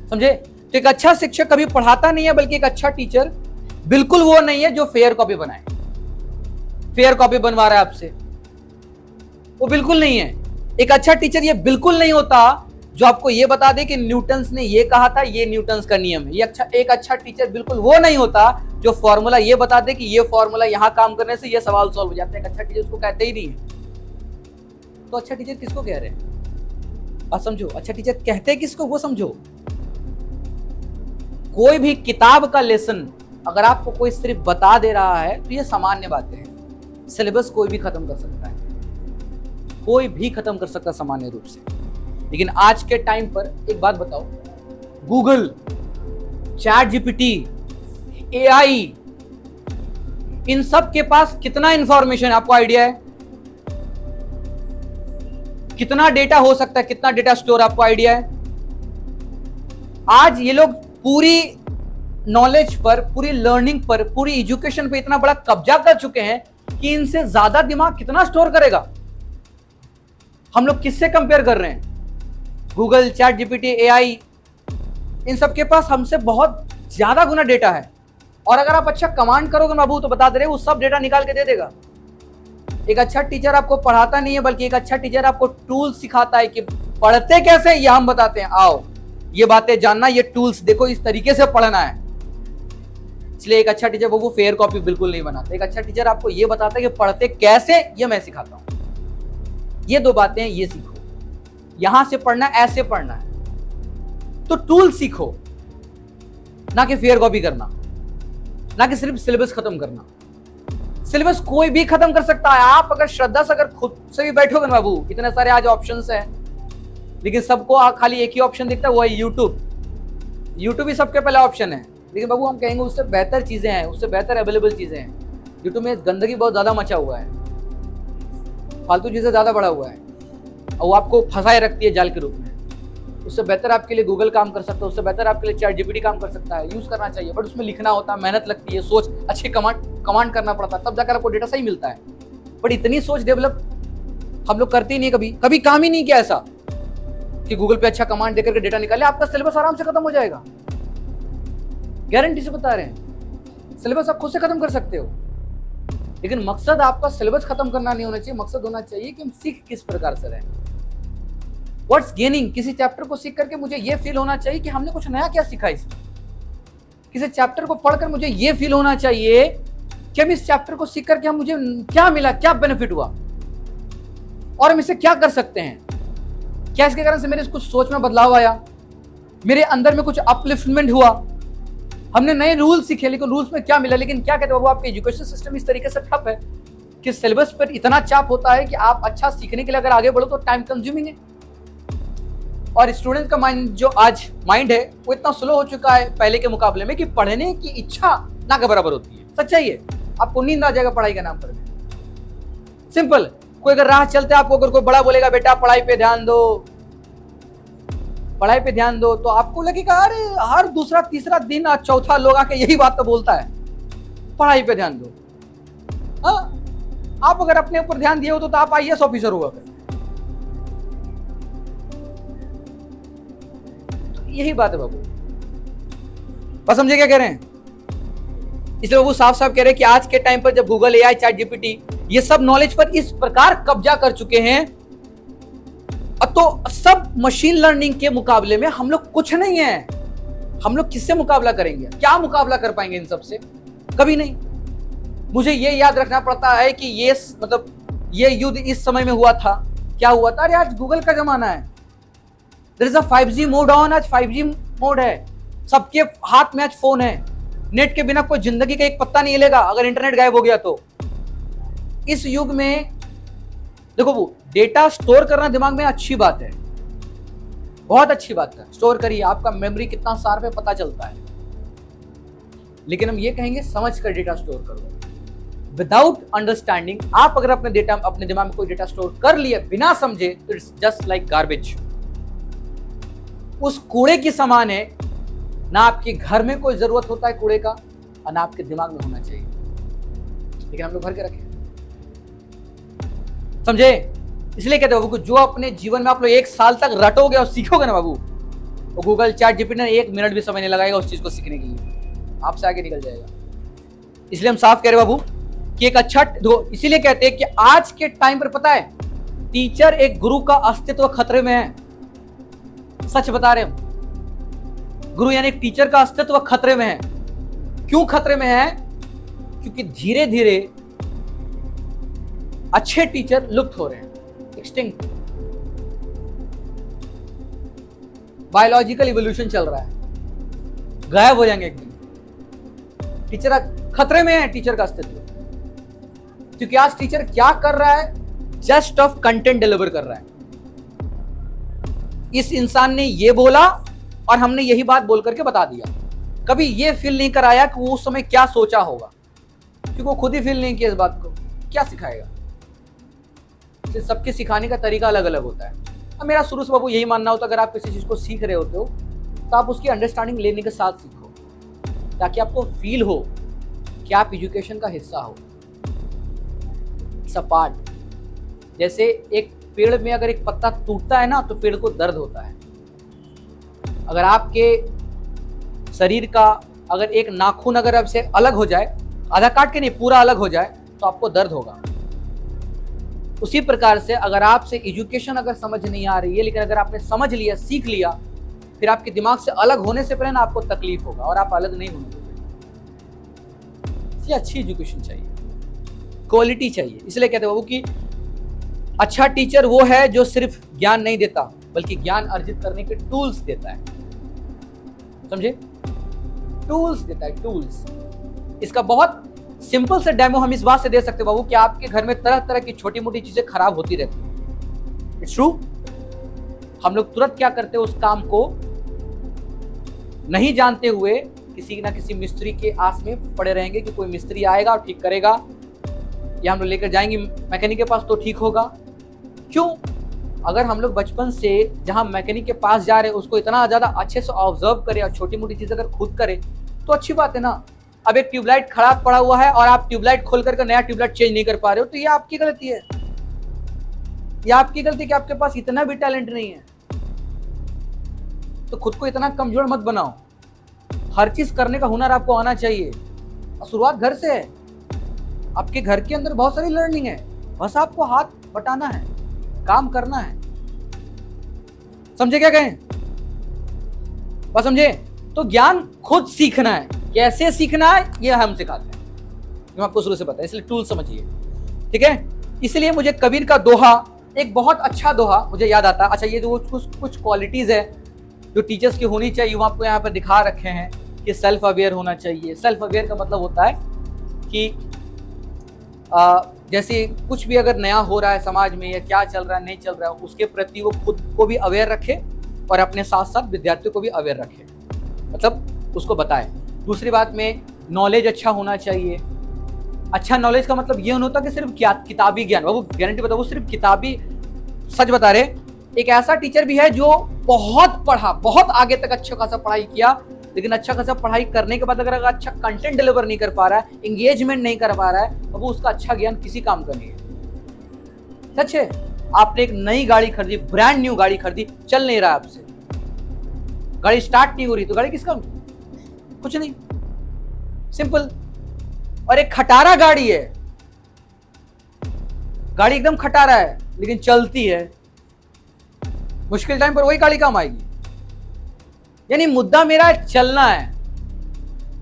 [SPEAKER 1] समझे? तो एक अच्छा शिक्षक कभी पढ़ाता नहीं है, बल्कि एक अच्छा टीचर बिल्कुल वो नहीं है जो फेयर कॉपी बनाए, फेयर कॉपी बनवा रहा है आपसे, वो बिल्कुल नहीं है। एक अच्छा टीचर ये बिल्कुल नहीं होता जो आपको ये बता दे कि न्यूटन्स ने ये कहा था, ये न्यूटन्स का नियम है। एक अच्छा टीचर बिल्कुल वो नहीं होता जो फॉर्मूला ये बता दे कि ये फॉर्मूला यहां काम करने से ये सवाल सॉल्व हो जाता है। एक अच्छा टीचर उसको कहते ही नहीं है। तो अच्छा टीचर किसको कह रहे हैं, बात समझो। अच्छा टीचर कहते हैं किसको, वो समझो। कोई भी किताब का लेसन अगर आपको कोई सिर्फ बता दे रहा है तो ये सामान्य बातें हैं। सिलेबस कोई भी खत्म कर सकता है, कोई भी खत्म कर सकता है सामान्य रूप से। लेकिन आज के टाइम पर एक बात बताओ, गूगल, चैट जीपीटी, एआई, इन सब के पास कितना इंफॉर्मेशन, आपको आइडिया है? कितना डेटा हो सकता है, कितना डेटा स्टोर, आपको आइडिया है? आज ये लोग पूरी नॉलेज पर, पूरी लर्निंग पर, पूरी एजुकेशन पे इतना बड़ा कब्जा कर चुके हैं कि इनसे ज्यादा दिमाग कितना स्टोर करेगा। हम लोग किससे कंपेयर कर रहे हैं? गूगल, चैट जीपीटी, एआई, इन सब के पास हमसे बहुत ज्यादा गुना डेटा है। और अगर आप अच्छा कमांड करोगे बाबू, तो बता दे रहे वो सब डेटा निकाल के दे देगा। एक अच्छा टीचर आपको पढ़ाता नहीं है, बल्कि एक अच्छा टीचर आपको टूल सिखाता है कि पढ़ते कैसे, ये हम बताते हैं, आओ ये बातें जानना, ये टूल्स देखो, इस तरीके से पढ़ना है। इसलिए एक अच्छा टीचर वो फेयर कॉपी बिल्कुल नहीं बनाता। एक अच्छा टीचर आपको ये बताता है कि पढ़ते कैसे, ये मैं सिखाता हूं। ये दो बातें हैं, ये सीखो। यहां से पढ़ना, ऐसे पढ़ना है तो टूल सीखो, ना कि फेयर कॉपी करना, ना कि सिर्फ सिलेबस खत्म करना। सिलेबस कोई भी खत्म कर सकता है। आप अगर श्रद्धा से, अगर खुद से भी बैठोगे बाबू, इतने सारे आज ऑप्शंस हैं, लेकिन सबको खाली एक ही ऑप्शन दिखता है, वो है यूट्यूब। यूट्यूब ही सबके पहला ऑप्शन है, लेकिन बाबू हम कहेंगे उससे बेहतर चीजें हैं, उससे बेहतर अवेलेबल चीजें हैं। यूट्यूब में गंदगी बहुत ज्यादा मचा हुआ है, फालतू चीजें ज्यादा बढ़ा हुआ है, और वो आपको फंसाए रखती है जाल के रूप में। उससे बेहतर आपके लिए गूगल काम कर सकता है, उससे बेहतर आपके लिए चैट जीपीटी काम कर सकता है। यूज करना चाहिए, बट उसमें लिखना होता है, मेहनत लगती है, सोच, अच्छी कमांड करना पड़ता है, तब जाकर आपको डेटा सही मिलता है। बट इतनी सोच डेवलप हम लोग करते ही नहीं, कभी काम ही नहीं किया ऐसा कि गूगल पे अच्छा कमांड देकर के डेटा निकाले, आपका सिलेबस आराम से खत्म हो जाएगा। गारंटी से बता रहे हैं, सिलेबस आप खुद से खत्म कर सकते हो। लेकिन मकसद आपका सिलेबस खत्म करना नहीं होना चाहिए, मकसद होना चाहिए कि हम सीख किस प्रकार से रहे। व्हाट्स गेनिंग, किसी चैप्टर को सीख करके मुझे ये फील होना चाहिए कि हमने कुछ नया क्या सीखा इसमें। किसी चैप्टर को पढ़कर मुझे ये फील होना चाहिए कि हम इस चैप्टर को सीख करके हम मुझे क्या मिला, क्या बेनिफिट हुआ और हम इसे क्या कर सकते हैं। क्या इसके कारण से मेरे कुछ सोच में बदलाव आया, मेरे अंदर में कुछ अपलिफ्टमेंट हुआ, हमने नए रूल सीखे, लेकिन रूल्स में क्या मिला। लेकिन क्या कहते हैं बाबू, आपके एजुकेशन सिस्टम इस तरीके से ठप है कि सिलेबस पर इतना चाप होता है कि आप अच्छा सीखने के लिए अगर आगे बढ़ो तो टाइम कंज्यूमिंग है। और स्टूडेंट का माइंड, जो आज माइंड है, वो इतना स्लो हो चुका है पहले के मुकाबले में कि पढ़ने की इच्छा ना के बराबर होती है। सच्चाई है, आपको नींद आ जाएगा पढ़ाई के नाम पर। सिंपल, कोई अगर राह चलते आपको अगर कोई बड़ा बोलेगा बेटा पढ़ाई पे ध्यान दो, पढ़ाई पे ध्यान दो, तो आपको लगेगा अरे हर दूसरा तीसरा दिन आज चौथा लोग आके यही बात तो बोलता है, पढ़ाई पे ध्यान दो। हाँ, आप अगर अपने ऊपर ध्यान दिए हो तो आप आईएएस ऑफिसर होगा फिर। तो यही बात है बाबू, बस समझे क्या कह रहे हैं। इसलिए बाबू साफ साफ कह रहे हैं कि आज के टाइम पर जब गूगल, एआई, चैट जीपीटी ये सब नॉलेज पर इस प्रकार कब्जा कर चुके हैं, तो सब मशीन लर्निंग के मुकाबले में हम लोग कुछ नहीं है। हम लोग किससे मुकाबला करेंगे, क्या मुकाबला कर पाएंगे इन सब से? कभी नहीं। मुझे ये याद रखना पड़ता है कि ये मतलब ये युद्ध इस समय में हुआ था, क्या हुआ था। अरे आज गूगल का जमाना है, there is a 5G mode on, आज 5G मोड है, सबके हाथ में आज फोन है। नेट के बिना कोई जिंदगी का एक पत्ता नहीं हिलेगा अगर इंटरनेट गायब हो गया तो। इस युग में देखो वो डेटा स्टोर करना दिमाग में अच्छी बात है, बहुत अच्छी बात है, स्टोर करिए, आपका मेमोरी कितना शार्प है पता चलता है। लेकिन हम ये कहेंगे समझ कर डेटा स्टोर करो। विदाउट अंडरस्टैंडिंग आप अगर अपने दिमाग में कोई डेटा स्टोर कर लिया बिना समझे, तो इट्स जस्ट लाइक गार्बेज, उस कूड़े की समान है। ना आपके घर में कोई जरूरत होता है कूड़े का, और ना आपके दिमाग में होना चाहिए, लेकिन हम लोग भर के रखें। समझे? इसलिए कहते हैं बाबू, जो अपने जीवन में आप लोग 1 साल तक रटोगे और सीखोगे ना बाबू, वो गूगल, चैट जीपीटी ने 1 मिनट भी समय नहीं लगाएगा उस चीज को सीखने के लिए, आपसे आगे निकल जाएगा। इसलिए हम साफ कह रहे बाबू कि एक अच्छा, इसीलिए कहते हैं कि आज के टाइम पर पता है टीचर एक गुरु का अस्तित्व खतरे में है। सच बता रहे हम, गुरु यानी टीचर का अस्तित्व खतरे में है। क्यों खतरे में है? क्योंकि धीरे धीरे अच्छे टीचर लुप्त हो रहे हैं, एक्सटिंक्ट। बायोलॉजिकल इवोल्यूशन चल रहा है, गायब हो जाएंगे एक दिन। टीचर खतरे में है, टीचर का अस्तित्व, क्योंकि आज टीचर क्या कर रहा है, जस्ट ऑफ कंटेंट डिलीवर कर रहा है। इस इंसान ने ये बोला और हमने यही बात बोल करके बता दिया, कभी ये फील नहीं कराया कि वो उस समय क्या सोचा होगा, क्योंकि वो खुद ही फील नहीं किया इस बात को, क्या सिखाएगा। सबके सिखाने का तरीका अलग अलग होता है। अब मेरा शुरू से बाबू यही मानना होता है, अगर आप किसी चीज को सीख रहे होते हो तो आप उसकी अंडरस्टैंडिंग लेने के साथ सीखो, ताकि आपको फील हो कि आप एजुकेशन का हिस्सा हो, पार्ट। जैसे एक पेड़ में अगर एक पत्ता टूटता है ना, तो पेड़ को दर्द होता है। अगर आपके शरीर का अगर एक नाखून अगर आपसे अलग हो जाए, आधा काट के नहीं पूरा अलग हो जाए, तो आपको दर्द होगा। उसी प्रकार से अगर आपसे एजुकेशन अगर समझ नहीं आ रही है, लेकिन अगर आपने समझ लिया, सीख लिया, फिर आपके दिमाग से अलग होने से पहले ना आपको तकलीफ होगा और आप अलग नहीं होने दोगे। इसलिए अच्छी एजुकेशन चाहिए, क्वालिटी चाहिए। इसलिए कहते हैं बाबू कि अच्छा टीचर वो है जो सिर्फ ज्ञान नहीं देता, बल्कि ज्ञान अर्जित करने के टूल्स देता है। समझे? टूल्स देता है, टूल्स। इसका बहुत सिंपल से डेमो हम इस बात से दे सकते हैं बाबू कि आपके घर में तरह तरह की छोटी मोटी चीजें खराब होती रहती है। It's true. हम लोग तुरंत क्या करते हैं, उस काम को नहीं जानते हुए किसी ना किसी मिस्त्री के आस में पड़े रहेंगे कि कोई मिस्त्री आएगा और ठीक करेगा, या हम लोग लेकर जाएंगे मैकेनिक के पास तो ठीक होगा। क्यों? अगर हम लोग बचपन से जहां मैकेनिक के पास जा रहे हैं उसको इतना ज्यादा अच्छे से ऑब्जर्व करें और छोटी मोटी चीज अगर खुद करें तो अच्छी बात है ना। अब एक ट्यूबलाइट खराब पड़ा हुआ है और आप ट्यूबलाइट खोल करके नया ट्यूबलाइट चेंज नहीं कर पा रहे हो, तो ये आपकी गलती है। ये आपकी गलती कि आपके पास इतना भी टैलेंट नहीं है। तो खुद को इतना कमजोर मत बनाओ। हर चीज करने का हुनर आपको आना चाहिए, और शुरुआत घर से है। आपके घर के अंदर बहुत सारी लर्निंग है, बस आपको हाथ बटाना है, काम करना है। समझे क्या कहें? बस समझे? तो ज्ञान खुद सीखना है। कैसे सीखना है ये हम सिखाते हैं, हम आपको शुरू से पता है, इसलिए टूल समझिए, ठीक है। इसलिए मुझे कबीर का दोहा, एक बहुत अच्छा दोहा मुझे याद आता है। अच्छा, ये जो कुछ क्वालिटीज है जो टीचर्स की होनी चाहिए, वो आपको यहाँ पर दिखा रखे हैं कि सेल्फ अवेयर होना चाहिए। सेल्फ अवेयर का मतलब होता है कि जैसे कुछ भी अगर नया हो रहा है समाज में या क्या चल रहा है नहीं चल रहा है, उसके प्रति वो खुद को भी अवेयर रखे और अपने साथ साथ विद्यार्थियों को भी अवेयर रखे, मतलब उसको बताए। दूसरी बात में नॉलेज अच्छा होना चाहिए। अच्छा नॉलेज का मतलब ये नहीं होता कि सिर्फ किताबी ज्ञान, वो गारंटी बताओ, वो सिर्फ किताबी, सच बता रहे, एक ऐसा टीचर भी है जो बहुत पढ़ा, बहुत आगे तक अच्छा खासा पढ़ाई किया, लेकिन अच्छा खासा पढ़ाई करने के बाद अगर अच्छा कंटेंट डिलीवर नहीं कर पा रहा है, एंगेजमेंट नहीं कर पा रहा है, तो वो उसका अच्छा ज्ञान किसी काम का नहीं है। सच है, आपने एक नई गाड़ी खरीदी, ब्रांड न्यू गाड़ी खरीदी, चल नहीं रहा आपसे, गाड़ी स्टार्ट नहीं हो रही, तो गाड़ी किसका? कुछ नहीं, सिंपल। और एक खटारा गाड़ी है, गाड़ी एकदम खटारा है लेकिन चलती है, मुश्किल टाइम पर वही गाड़ी काम आएगी। यानी मुद्दा मेरा चलना है,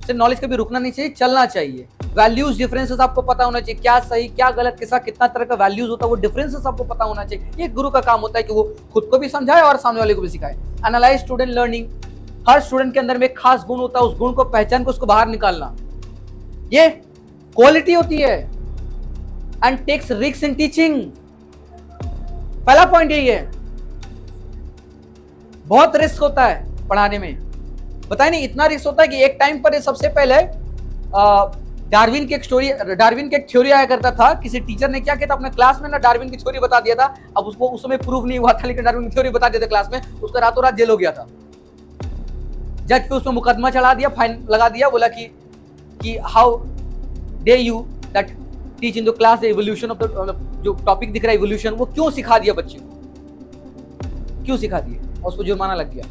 [SPEAKER 1] सिर्फ नॉलेज कभी रुकना नहीं चाहिए, चलना चाहिए। वैल्यूज डिफरेंसेस आपको पता होना चाहिए, क्या सही क्या गलत, किसका कितना तरह का वैल्यूज होता है, वो डिफरेंसेस आपको पता होना चाहिए। ये गुरु का काम होता है कि वो खुद को भी समझाए और सामने वाले को भी सिखाए। एनालाइज स्टूडेंट लर्निंग, हर स्टूडेंट के अंदर में एक खास गुण होता है, उस गुण को पहचान को उसको बाहर निकालना, ये क्वालिटी होती है। And takes risk in teaching, पहला पॉइंट यही है, बहुत रिस्क होता है पढ़ाने में। बताए नहीं, इतना रिस्क होता है कि एक टाइम पर सबसे पहले डार्विन की एक स्टोरी, डार्विन की एक थ्योरी आया करता था। किसी टीचर ने क्या किया था अपने क्लास में ना, डार्विन की थ्योरी बता दिया था। अब उसको उस समय प्रूव नहीं हुआ था, लेकिन डार्विन की थ्योरी बता दिया था क्लास में, उसका रातों रात जेल हो गया था। जज पे उसमें मुकदमा चढ़ा दिया, फाइन लगा दिया, बोला कि how day you that teach in the class evolution of the, जो टॉपिक दिख रहा है एवोल्यूशन, वो क्यों सिखा दिया बच्चे को, क्यों सिखा दिया, और उसको जुर्माना लग गया।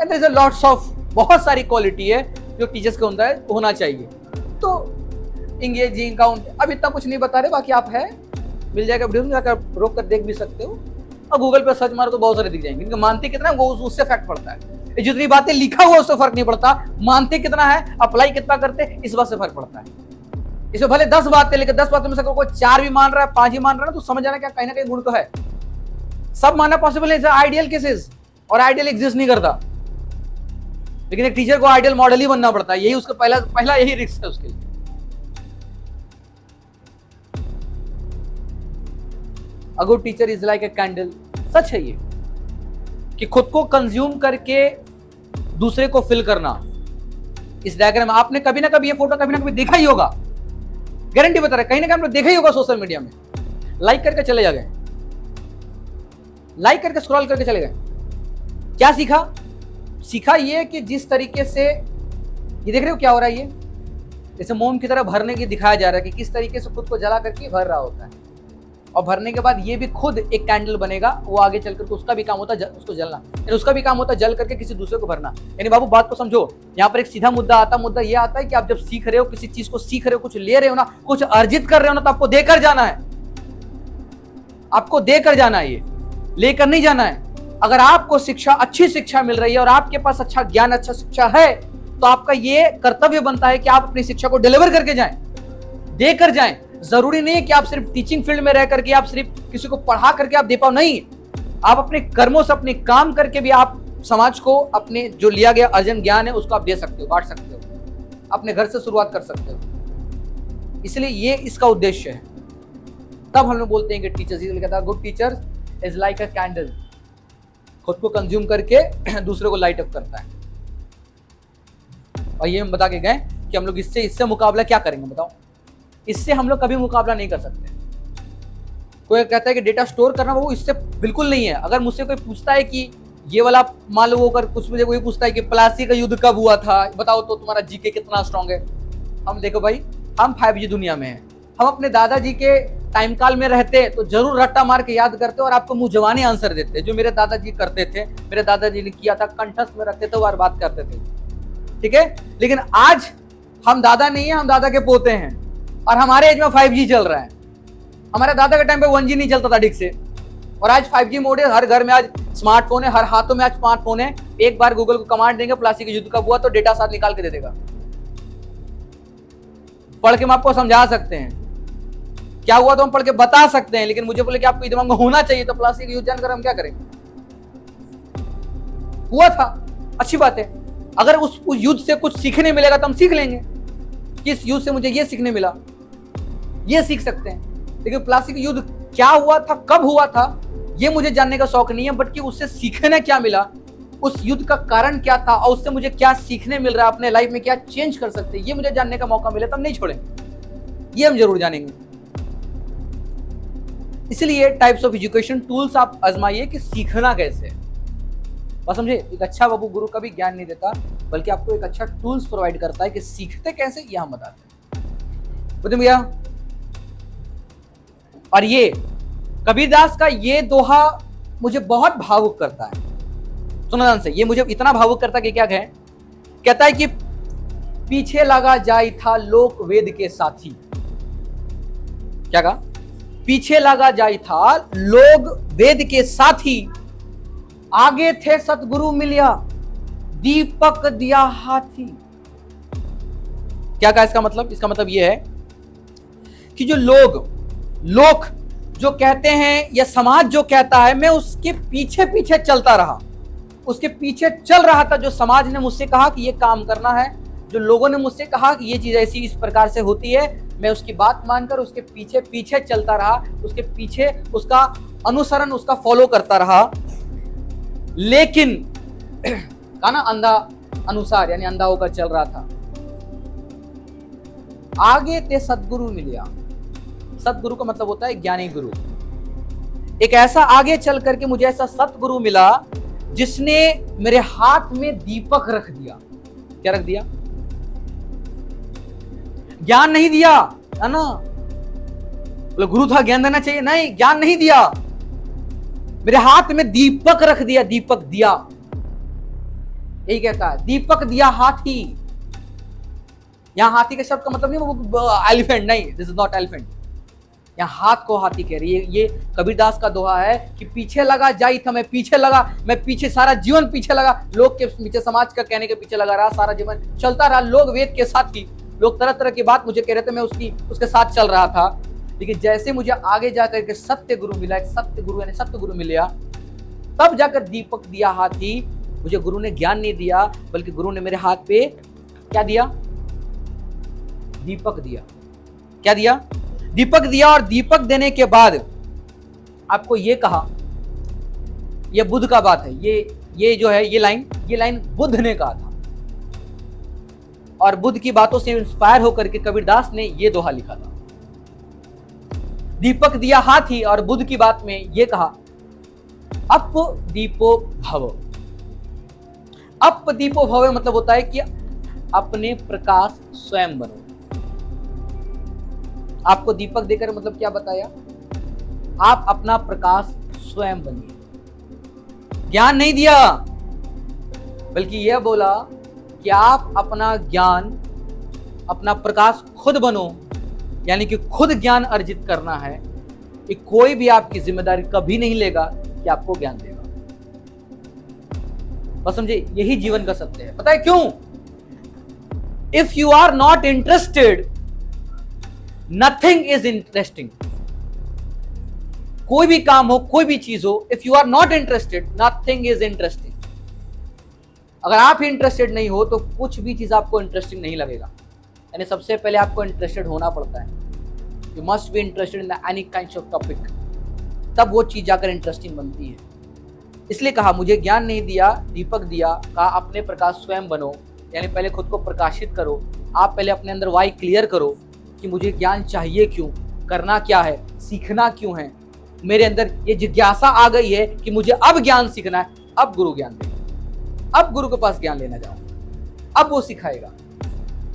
[SPEAKER 1] And there is a lots of, बहुत सारी क्वालिटी है जो टीचर्स के अंदर होना चाहिए। तो इंगेजिंग, काउंट, अब इतना कुछ नहीं बता रहे, बाकी आप है मिल जाएगा वीडियो में, जाकर रोक कर देख भी सकते हो, और गूगल पे सर्च मारो तो बहुत सारे दिख जाएंगे। इनका मानते कितना है वो उससे फैक्ट पड़ता है, जितनी बातें लिखा हुआ उससे फर्क नहीं पड़ता, मानते कितना है, अप्लाई कितना करते, इस बात से फर्क पड़ता है। इसमें भले 10 बातें, लेकिन 10 बातों में से कोई 4 भी मान रहा है, 5 ही मान रहा है, तो समझ आना क्या कहीं ना कहीं गुण तो है। सब मानना पॉसिबल है, आइडियल केसेस, और आइडियल एग्जिस्ट नहीं करता, लेकिन एक टीचर को आइडियल मॉडल ही बनना पड़ता है, यही उसका पहला यही रिस्क है उसके लिए। A good teacher is like a candle, सच है ये, कि खुद को कंज्यूम करके दूसरे को फिल करना। इस डायग्राम में आपने कभी ना कभी ये फोटो कभी ना कभी देखा ही होगा, गारंटी बता रहा है, कहीं ना कहीं आपने देखा ही होगा सोशल मीडिया में। लाइक करके चले जा गए, लाइक करके स्क्रॉल करके चले गए, क्या सीखा? सीखा ये कि जिस तरीके से, ये देख रहे हो क्या हो रहा है, ये जैसे मोम की तरह भरने की दिखाया जा रहा है कि किस तरीके से खुद को जला करके भर रहा होता है, और भरने के बाद ये भी खुद एक कैंडल बनेगा, वो आगे चल करके उसका भी काम होता है उसको जलना, यानी उसका भी काम होता है जल करके किसी दूसरे को भरना। यानी बाबू बात को समझो, यहाँ पर एक सीधा मुद्दा आता, मुद्दा ये आता है कि आप जब सीख रहे हो, किसी चीज को सीख रहे हो, कुछ ले रहे हो ना, कुछ अर्जित कर रहे हो ना, तो आपको देकर जाना है, आपको देकर जाना है, ये लेकर नहीं जाना है। अगर आपको शिक्षा, अच्छी शिक्षा मिल रही है और आपके पास अच्छा ज्ञान, अच्छा शिक्षा है, तो आपका ये कर्तव्य बनता है कि आप अपनी शिक्षा को डिलीवर करके जाएं, देकर जाएं। जरूरी नहीं है कि आप सिर्फ टीचिंग फील्ड में रह करके आप सिर्फ किसी को पढ़ा करके आप दे पाओ, नहीं, आप अपने कर्मों से, अपने काम करके भी आप समाज को अपने जो लिया गया अर्जन ज्ञान है उसको आप दे सकते हो, बांट सकते हो, अपने घर से शुरुआत कर सकते हो। इसलिए ये इसका उद्देश्य है। तब हम लोग बोलते हैं कि टीचर्स, इसलिए कहता है good teacher is like a candle, खुद को कंज्यूम करके दूसरे को लाइट अप करता है। और ये हम बता के गए कि हम लोग इससे मुकाबला क्या करेंगे, बताओ, इससे हम लोग कभी मुकाबला नहीं कर सकते। कोई कहता है कि डेटा स्टोर करना, वो इससे बिल्कुल नहीं है। अगर मुझसे कोई पूछता है कि ये वाला, मान लो वो अगर कुछ मुझे कोई पूछता है कि प्लासी का युद्ध कब हुआ था, बताओ तो तुम्हारा जीके कितना स्ट्रांग है। हम देखो भाई, हम 5G दुनिया में हैं, हम अपने दादाजी के टाइम काल में रहते तो जरूर रट्टा मार के याद करते और आपको मुंह जवानी आंसर देते, जो मेरे दादाजी करते थे, मेरे दादाजी ने किया था, कंठस्थ में रखते थे और बात करते थे, ठीक है। लेकिन आज हम दादा नहीं है, हम दादा के पोते हैं, और हमारे एज में 5G चल रहा है। हमारे दादा के टाइम पे 1G नहीं चलता था ठीक से, और आज 5G मोड है, हर घर में आज स्मार्टफोन है, हर हाथों में आज स्मार्टफोन है। एक बार गूगल को कमांड देंगे प्लास्टिक युद्ध कब हुआ तो डेटा साथ निकाल के दे देगा। पढ़ के हम आपको समझा सकते हैं क्या हुआ तो हम पढ़ के बता सकते हैं, लेकिन मुझे बोले कि आपको दिमाग में होना चाहिए, तो प्लास्टिक युद्ध जानकर हम क्या करेंगे? हुआ था, अच्छी बात है। अगर उस युद्ध से कुछ सीखने मिलेगा तो हम सीख लेंगे कि इस युद्ध से मुझे ये सीखने मिला, ये सीख सकते हैं। लेकिन प्लास्टिक युद्ध क्या हुआ था, कब हुआ था, ये मुझे जानने का शौक नहीं है, बट कि उससे सीखने क्या मिला, उस युद्ध का कारण क्या था और उससे मुझे क्या सीखने मिल रहा है, अपने लाइफ में क्या चेंज कर सकते हैं, ये मुझे जानने का मौका मिले तो हम नहीं छोड़ेंगे, ये हम जरूर जानेंगे। इसलिए टाइप्स ऑफ एजुकेशन टूल्स आप आजमाइए कि सीखना कैसे है। बस समझे, एक अच्छा बाबू गुरु का भी ज्ञान नहीं देता, बल्कि आपको एक अच्छा टूल्स प्रोवाइड करता है कि सीखते कैसे, ये हम बताते हैं। बुझे भैया? और ये कबीरदास का ये दोहा मुझे बहुत भावुक करता है। सुनो ध्यान से, ये मुझे इतना भावुक करता है कि क्या कहे, कहता है कि पीछे लगा जाई था लोक वेद के साथी। क्या कहा? पीछे लगा जाई था लोग वेद के साथी, आगे थे सतगुरु मिलिया दीपक दिया हाथी। क्या कहा इसका मतलब? इसका मतलब यह है कि जो लोग जो कहते हैं या समाज जो कहता है, मैं उसके पीछे पीछे चलता रहा, उसके पीछे चल रहा था। जो समाज ने मुझसे कहा कि ये काम करना है, जो लोगों ने मुझसे कहा कि ये चीज ऐसी इस प्रकार से होती है, मैं उसकी बात मानकर उसके पीछे पीछे चलता रहा, उसके पीछे उसका अनुसरण, उसका फॉलो करता रहा। लेकिन कहा ना, अंधा अनुसार, यानी अंधा होकर चल रहा था। आगे ते सतगुरु मिलिया। सतगुरु का मतलब होता है ज्ञानी गुरु। एक ऐसा आगे चल करके मुझे ऐसा सतगुरु मिला जिसने मेरे हाथ में दीपक रख दिया। क्या रख दिया? ज्ञान नहीं दिया, है ना? बोले गुरु था, ज्ञान देना चाहिए, नहीं, ज्ञान नहीं दिया, मेरे हाथ में दीपक रख दिया, दीपक दिया। यही कहता है, दीपक दिया हाथी। यहां हाथी के शब्द का मतलब नहीं एलिफेंट, नहीं, दिस इज नॉट एलिफेंट। यहाँ हाथ को हाथी कह रही है। ये कबीरदास का दोहा है कि पीछे लगा जाई था, मैं पीछे लगा, मैं पीछे, सारा जीवन पीछे लगा, लोग के पीछे, समाज का कहने के पीछे लगा रहा, सारा जीवन चलता रहा। लोग वेद के साथ ही, लोग तरह तरह की बात मुझे कह रहे थे, मैं उसके साथ चल रहा था। लेकिन जैसे मुझे आगे जाकर के सत्य गुरु मिला, एक सत्य गुरु यानी सत्य गुरु मिला, तब जाकर दीपक दिया हाथी। मुझे गुरु ने ज्ञान नहीं दिया, बल्कि गुरु ने मेरे हाथ पे क्या दिया? दीपक दिया। क्या दिया? दीपक दिया। और दीपक देने के बाद आपको ये कहा, ये बुद्ध का बात है, ये जो है ये लाइन बुद्ध ने कहा था, और बुद्ध की बातों से इंस्पायर होकर के कबीरदास ने ये दोहा लिखा था। दीपक दिया हाथी, और बुद्ध की बात में ये कहा, अप दीपो भव। अप दीपो भव मतलब होता है कि अपने प्रकाश स्वयं बनो। आपको दीपक देकर मतलब क्या बताया? आप अपना प्रकाश स्वयं बनिए। ज्ञान नहीं दिया, बल्कि यह बोला कि आप अपना ज्ञान, अपना प्रकाश खुद बनो, यानी कि खुद ज्ञान अर्जित करना है। कि कोई भी आपकी जिम्मेदारी कभी नहीं लेगा कि आपको ज्ञान देगा। बस समझे, यही जीवन का सत्य है। पता है क्यों? If you are not interested, nothing is interesting. कोई भी काम हो, कोई भी चीज हो, if you are not interested, nothing is interesting. अगर आप इंटरेस्टेड नहीं हो तो कुछ भी चीज आपको इंटरेस्टिंग नहीं लगेगा। यानी सबसे पहले आपको इंटरेस्टेड होना पड़ता है। You must be interested in any kind of topic, तब वो चीज जाकर इंटरेस्टिंग बनती है। इसलिए कहा मुझे ज्ञान नहीं दिया, दीपक दिया, कहा अपने प्रकाश स्वयं बनो, यानी पहले खुद को प्रकाशित करो। आप पहले अपने अंदर वाई क्लियर करो कि मुझे ज्ञान चाहिए क्यों, करना क्या है, सीखना क्यों है। मेरे अंदर ये जिज्ञासा आ गई है कि मुझे अब ज्ञान सीखना है। अब गुरु ज्ञान देगा, अब गुरु के पास ज्ञान लेना जाओ, अब वो सिखाएगा।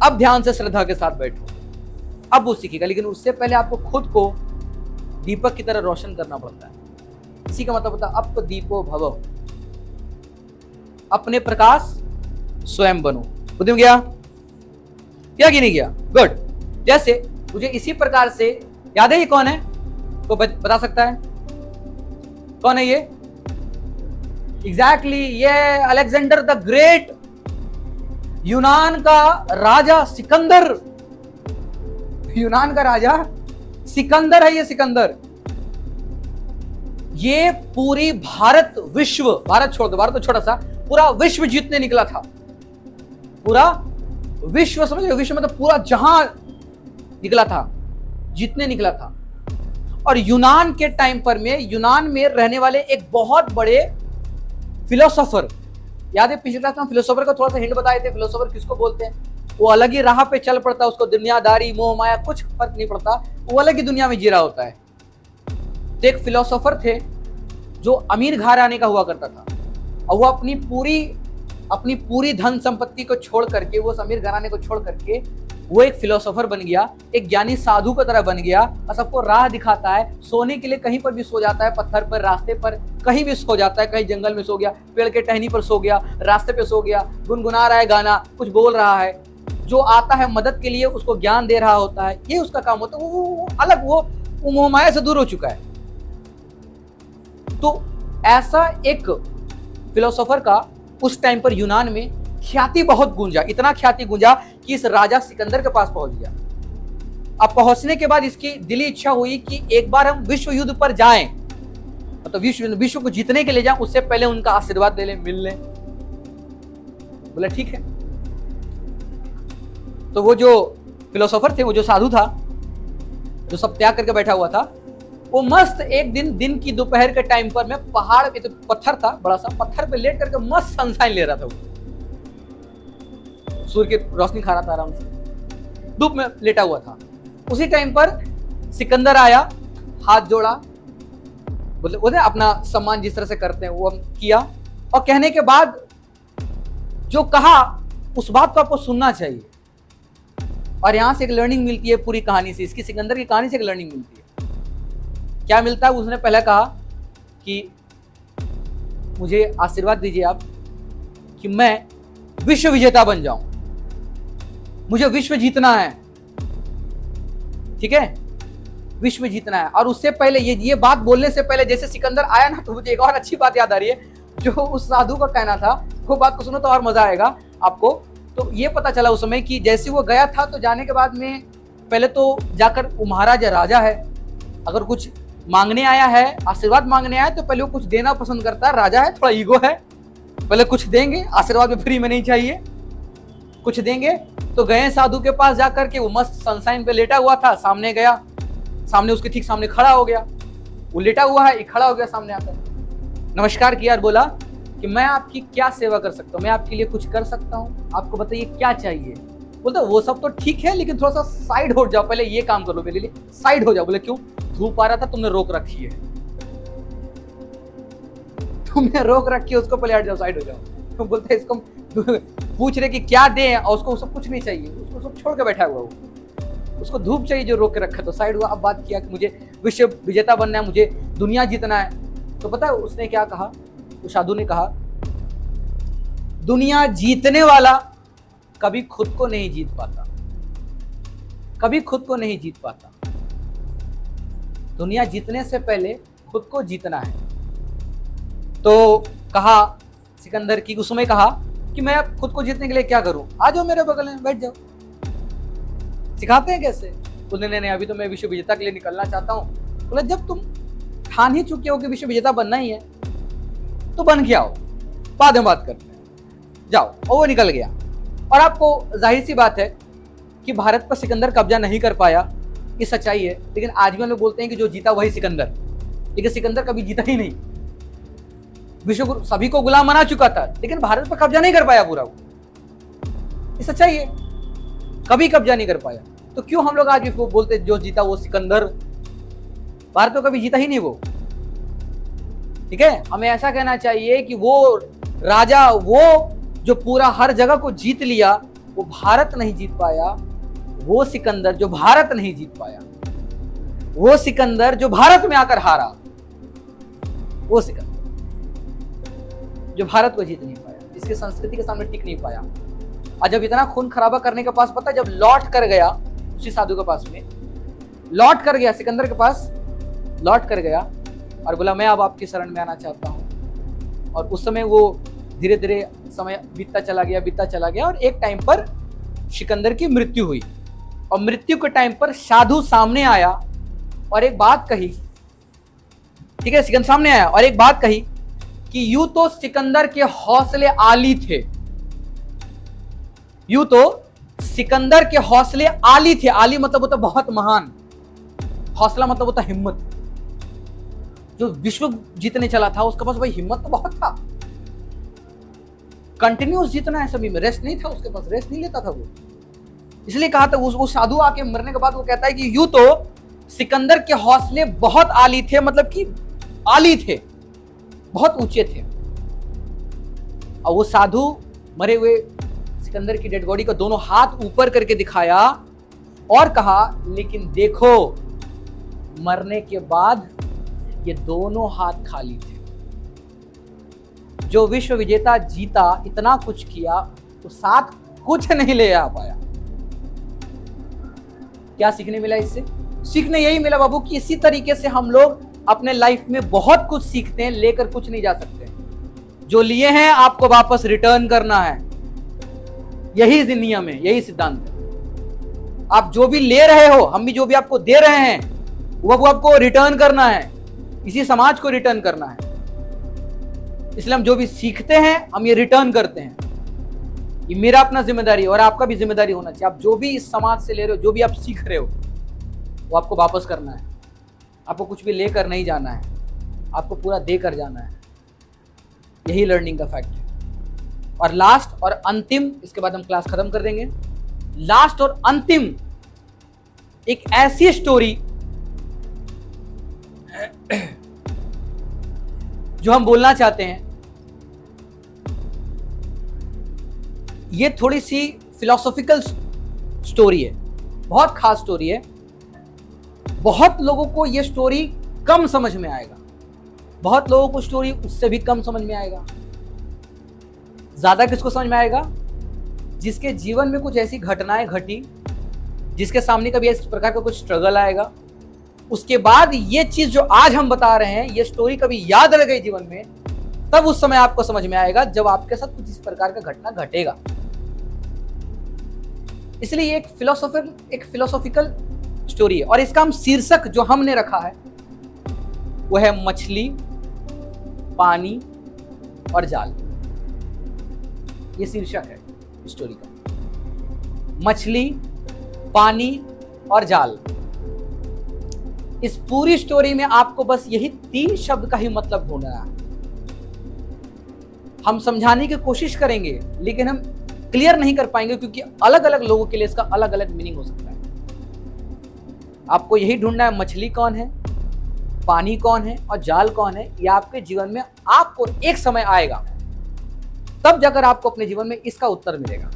[SPEAKER 1] अब ध्यान से श्रद्धा के साथ बैठो, अब वो सीखेगा। लेकिन उससे पहले आपको खुद को दीपक की तरह रोशन करना पड़ता है। इसी का मतलब होता है अप दीपो भव, अपने प्रकाश स्वयं बनो। बुझ में गया क्या कि नहीं गया? गुड। जैसे मुझे इसी प्रकार से याद है, ये कौन है? तो बता सकता है? कौन है ये? एग्जैक्टली ये अलेक्जेंडर द ग्रेट, यूनान का राजा सिकंदर। यूनान का राजा सिकंदर है ये सिकंदर। ये पूरी भारत विश्व, भारत छोड़ दो, भारत तो छोटा सा, पूरा विश्व जीतने निकला था। पूरा विश्व, समझ रहे? विश्व मतलब पूरा जहां निकला था, जीतने निकला था। और यूनान के टाइम पर में, यूनान में रहने वाले एक बहुत बड़े फिलोसोफर, याद है पिछले क्लास में फिलोसोफर का थोड़ा सा हिंट बताए थे, फिलोसोफर किसको बोलते हैं? वो अलग ही राह पे चल पड़ता है, उसको दुनियादारी मोह माया कुछ फर्क नहीं पड़ता, वो अलग ही दुनिया में जी रहा होता है। तो एक फिलोसोफर थे जो अमीर घराने का हुआ करता था, और वो अपनी पूरी धन संपत्ति को छोड़ करके, वो अमीर घराने को छोड़ करके वो एक फिलोसोफर बन गया, एक ज्ञानी साधु की तरह बन गया, और सबको राह दिखाता है। सोने के लिए कहीं पर भी सो जाता है, पत्थर पर, रास्ते पर, कहीं भी सो जाता है, कहीं जंगल में सो गया, पेड़ के टहनी पर सो गया, रास्ते पे सो गया, गुनगुना रहा है गाना, कुछ बोल रहा है। जो आता है मदद के लिए उसको ज्ञान दे रहा होता है, ये उसका काम होता है। वो अलग, वो मोहमाया से दूर हो चुका है। तो ऐसा एक फिलोसोफर का उस टाइम पर यूनान में ख्याति बहुत गूंजा, इतना ख्याति गूंजा कि इस राजा सिकंदर के पास पहुंच गया। अब पहुंचने के बाद इसकी दिली इच्छा हुई कि एक बार हम विश्व युद्ध पर जाएं, मतलब विश्व को जीतने के लिए जाएं, उससे पहले उनका आशीर्वाद ले लें, मिल लें। बोला ठीक है। तो वो जो फिलोसोफर थे, वो जो साधु था, जो सब त्याग करके बैठा हुआ था, वो मस्त एक दिन की दोपहर के टाइम पर में पहाड़ पे, तो पत्थर था बड़ा सा, पत्थर पे लेट करके मस्त सनशाइन ले रहा था। वो सूर्य की रोशनी खा रहा था आराम से, धूप में लेटा हुआ था। उसी टाइम पर सिकंदर आया, हाथ जोड़ा, बोले अपना सम्मान जिस तरह से करते हैं वो किया, और कहने के बाद जो कहा उस बात को आपको सुनना चाहिए। और यहां से एक लर्निंग मिलती है पूरी कहानी से, इसकी सिकंदर की कहानी से एक लर्निंग मिलती है। क्या मिलता है? उसने पहले कहा कि मुझे आशीर्वाद दीजिए आप कि मैं विश्व विजेता बन जाऊं, मुझे विश्व जीतना है, ठीक है, विश्व जीतना है। और उससे पहले ये बात बोलने से पहले जैसे सिकंदर आया ना, तो मुझे एक और अच्छी बात याद आ रही है, जो उस साधु का कहना था, वो बात को सुनो तो और मजा आएगा आपको। तो ये पता चला उस समय कि जैसे वो गया था, तो जाने के बाद में पहले तो जाकर वो महाराजा राजा है, अगर कुछ मांगने आया है, आशीर्वाद मांगने आया, तो पहले वो कुछ देना पसंद करता है। राजा है, थोड़ा ईगो है, पहले कुछ देंगे, आशीर्वाद में फ्री में नहीं चाहिए, कुछ देंगे। तो गए साधु के पास जाकर के, वो मस्त सनशाइन पे लेटा हुआ था, सामने गया, सामने उसके ठीक सामने खड़ा हो गया, वो लेटा हुआ है, खड़ा हो गया सामने आकर, नमस्कार किया और बोला कि मैं आपकी क्या सेवा कर सकता हूँ, मैं आपके लिए कुछ कर सकता हूँ, आपको बताइए क्या चाहिए। बोलते वो सब तो ठीक है, लेकिन थोड़ा सा साइड हो जाओ, पहले ये काम कर लो मेरे लिए, साइड हो जाओ। बोले क्यों? धूप आ रहा था, तुमने रोक रखी है, तुमने रोक रखी है, उसको पहले हट जाओ, साइड हो जाओ। तो बोलते इसको पूछ रहे कि क्या दें, और उसको सब कुछ नहीं चाहिए, उसको सब छोड़ के बैठा हुआ, वो उसको धूप चाहिए जो रोक के रखा, तो साइड हुआ। अब बात किया कि मुझे विश्व विजेता बनना है, मुझे दुनिया जीतना है। तो पता है उसने क्या कहा? तो साधु ने कहा, दुनिया जीतने वाला कभी खुद को नहीं जीत पाता, कभी खुद को नहीं जीत पाता। दुनिया जीतने से पहले खुद को जीतना है। तो कहा सिकंदर की, उस समय कहा कि मैं अब खुद को जीतने के लिए क्या करूं? आ जाओ मेरे बगल में बैठ जाओ, सिखाते हैं कैसे। बोले नहीं, अभी तो मैं विश्व विजेता के लिए निकलना चाहता हूं। बोले जब तुम ठान ही चुके हो कि विश्व विजेता बनना ही है, तो बन के आओ, बाद में बात करते हैं, जाओ। और वो निकल गया। और आपको जाहिर सी बात है कि भारत पर सिकंदर कब्जा नहीं कर पाया, ये सच्चाई है। लेकिन आज भी हम लोग बोलते हैं कि जो जीता वही सिकंदर, लेकिन सिकंदर कभी जीता ही नहीं। विश्व सभी को गुलाम बना चुका था, लेकिन भारत पर कब्जा नहीं कर पाया पूरा, वो ये सच्चाई है, कभी कब्जा नहीं कर पाया। तो क्यों हम लोग आज भी बोलते जो जीता वो सिकंदर? भारत पर कभी जीता ही नहीं वो, ठीक है। हमें ऐसा कहना चाहिए कि वो राजा, वो जो पूरा हर जगह को जीत लिया, वो भारत नहीं जीत पाया। वो सिकंदर जो भारत नहीं जीत पाया, वो सिकंदर जो भारत में आकर हारा, वो सिकंदर जो भारत को जीत नहीं पाया, इसकी संस्कृति के सामने टिक नहीं पाया। और जब इतना खून खराबा करने के पास, पता जब लौट कर गया उसी साधु के पास में, लौट कर गया सिकंदर के पास, लौट कर गया, और बोला मैं अब आपकी शरण में आना चाहता हूँ। और उस समय वो धीरे धीरे समय बीतता चला गया और एक टाइम पर सिकंदर की मृत्यु हुई। और मृत्यु के टाइम पर साधु सामने आया और एक बात कही, ठीक है, सिकंदर सामने आया और एक बात कही कि यूं तो सिकंदर के हौसले आली थे, यूं तो सिकंदर के हौसले आली थे। आली मतलब होता बहुत महान, हौसला मतलब होता हिम्मत। जो विश्व जीतने चला था उसके पास भाई हिम्मत तो बहुत था, कंटिन्यूस जीतना है सभी में, रेस्ट नहीं था उसके पास, रेस्ट नहीं लेता था वो। इसलिए कहा था वो साधु आके मरने के बाद वो कहता है कि यूं तो सिकंदर के हौसले बहुत आली थे, मतलब कि आली थे, बहुत ऊंचे थे। और वो साधु मरे हुए सिकंदर की डेड बॉडी को दोनों हाथ ऊपर करके दिखाया और कहा लेकिन देखो मरने के बाद ये दोनों हाथ खाली थे। जो विश्व विजेता जीता, इतना कुछ किया, तो साथ कुछ नहीं ले आ पाया। क्या सीखने मिला इससे? सीखने यही मिला बाबू कि इसी तरीके से हम लोग अपने लाइफ में बहुत कुछ सीखते हैं, लेकर कुछ नहीं जा सकते। जो लिए हैं आपको वापस रिटर्न करना है, यही इस दुनिया में यही सिद्धांत है। आप जो भी ले रहे हो, हम भी जो भी आपको दे रहे हैं, वो आपको रिटर्न करना है, इसी समाज को रिटर्न करना है। इसलिए हम जो भी सीखते हैं हम ये रिटर्न करते हैं। ये मेरा अपना जिम्मेदारी और आपका भी जिम्मेदारी होना चाहिए। आप जो भी इस समाज से ले रहे हो, जो भी आप सीख रहे हो, वो आपको वापस करना है। आपको कुछ भी लेकर नहीं जाना है, आपको पूरा देकर जाना है। यही लर्निंग का फैक्ट है। और लास्ट और अंतिम, इसके बाद हम क्लास खत्म कर देंगे। लास्ट और अंतिम एक ऐसी स्टोरी जो हम बोलना चाहते हैं, ये थोड़ी सी फिलोसॉफिकल स्टोरी है, बहुत खास स्टोरी है। बहुत लोगों को ये स्टोरी कम समझ में आएगा, बहुत लोगों को स्टोरी उससे भी कम समझ में आएगा। ज्यादा किसको समझ में आएगा? जिसके जीवन में कुछ ऐसी घटनाएं घटी, जिसके सामने कभी इस प्रकार का कुछ स्ट्रगल आएगा, उसके बाद ये चीज जो आज हम बता रहे हैं, ये स्टोरी कभी याद रह गई जीवन में, तब उस समय आपको समझ में आएगा जब आपके साथ कुछ इस प्रकार का घटना घटेगा। इसलिए एक फिलोसॉफिकल स्टोरी है। और इसका हम शीर्षक जो हमने रखा है वो है मछली, पानी और जाल। ये शीर्षक है स्टोरी का, मछली, पानी और जाल। इस पूरी स्टोरी में आपको बस यही 3 शब्द का ही मतलब ढूंढना है। हम समझाने की कोशिश करेंगे लेकिन हम क्लियर नहीं कर पाएंगे, क्योंकि अलग अलग लोगों के लिए इसका अलग अलग मीनिंग हो सकता है। आपको यही ढूंढना है, मछली कौन है, पानी कौन है और जाल कौन है। ये आपके जीवन में आपको एक समय आएगा, तब जाकर आपको अपने जीवन में इसका उत्तर मिलेगा।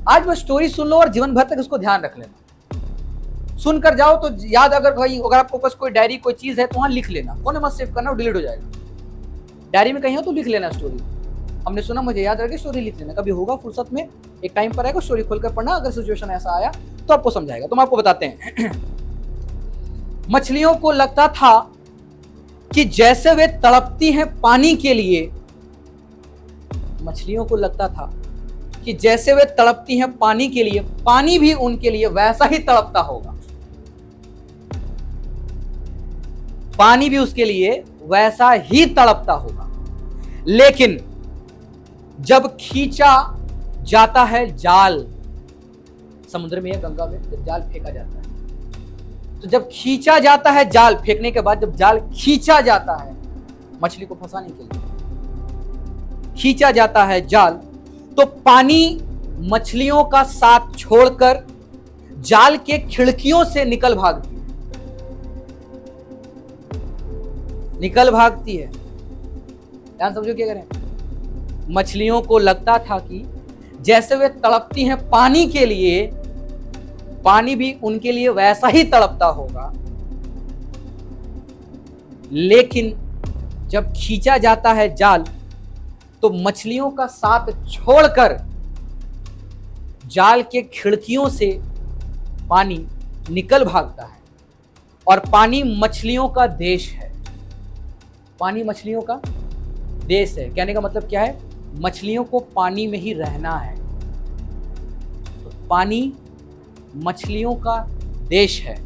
[SPEAKER 1] आज वो स्टोरी सुन लो और जीवन भर तक इसको ध्यान रख लेना। सुनकर जाओ तो याद, अगर आपको पास कोई डायरी कोई चीज है तो वहां लिख लेना, फोन में मत सेव करना, डिलीट हो जाएगा। डायरी में कहीं हो तो लिख लेना स्टोरी, हमने सुना मुझे याद रखे, स्टोरी लिख लेना। कभी होगा फुर्सत में, एक टाइम पर आएगा, स्टोरी खोलकर पढ़ना, अगर सिचुएशन ऐसा आया तो आपको समझाएगा। तो हम आपको बताते हैं। मछलियों को लगता था कि जैसे वे तड़पती हैं पानी के लिए, मछलियों को लगता था कि जैसे वे तड़पती हैं पानी के लिए, पानी भी उनके लिए वैसा ही तड़पता होगा। पानी भी उसके लिए वैसा ही तड़पता होगा। लेकिन जब खींचा जाता है जाल, समुद्र में या गंगा में जब जाल फेंका जाता है, तो जब खींचा जाता है जाल, फेंकने के बाद जब जाल खींचा जाता है मछली को फंसाने के लिए, खींचा जाता है जाल, तो पानी मछलियों का साथ छोड़कर जाल के खिड़कियों से निकल भागती है, निकल भागती है। ध्यान समझो क्या करें। मछलियों को लगता था कि जैसे वे तड़पती हैं पानी के लिए, पानी भी उनके लिए वैसा ही तड़पता होगा। लेकिन जब खींचा जाता है जाल, तो मछलियों का साथ छोड़कर जाल के खिड़कियों से पानी निकल भागता है। और पानी मछलियों का देश है, पानी मछलियों का देश है। कहने का मतलब क्या है, मछलियों को पानी में ही रहना है। तो पानी मछलियों का देश है,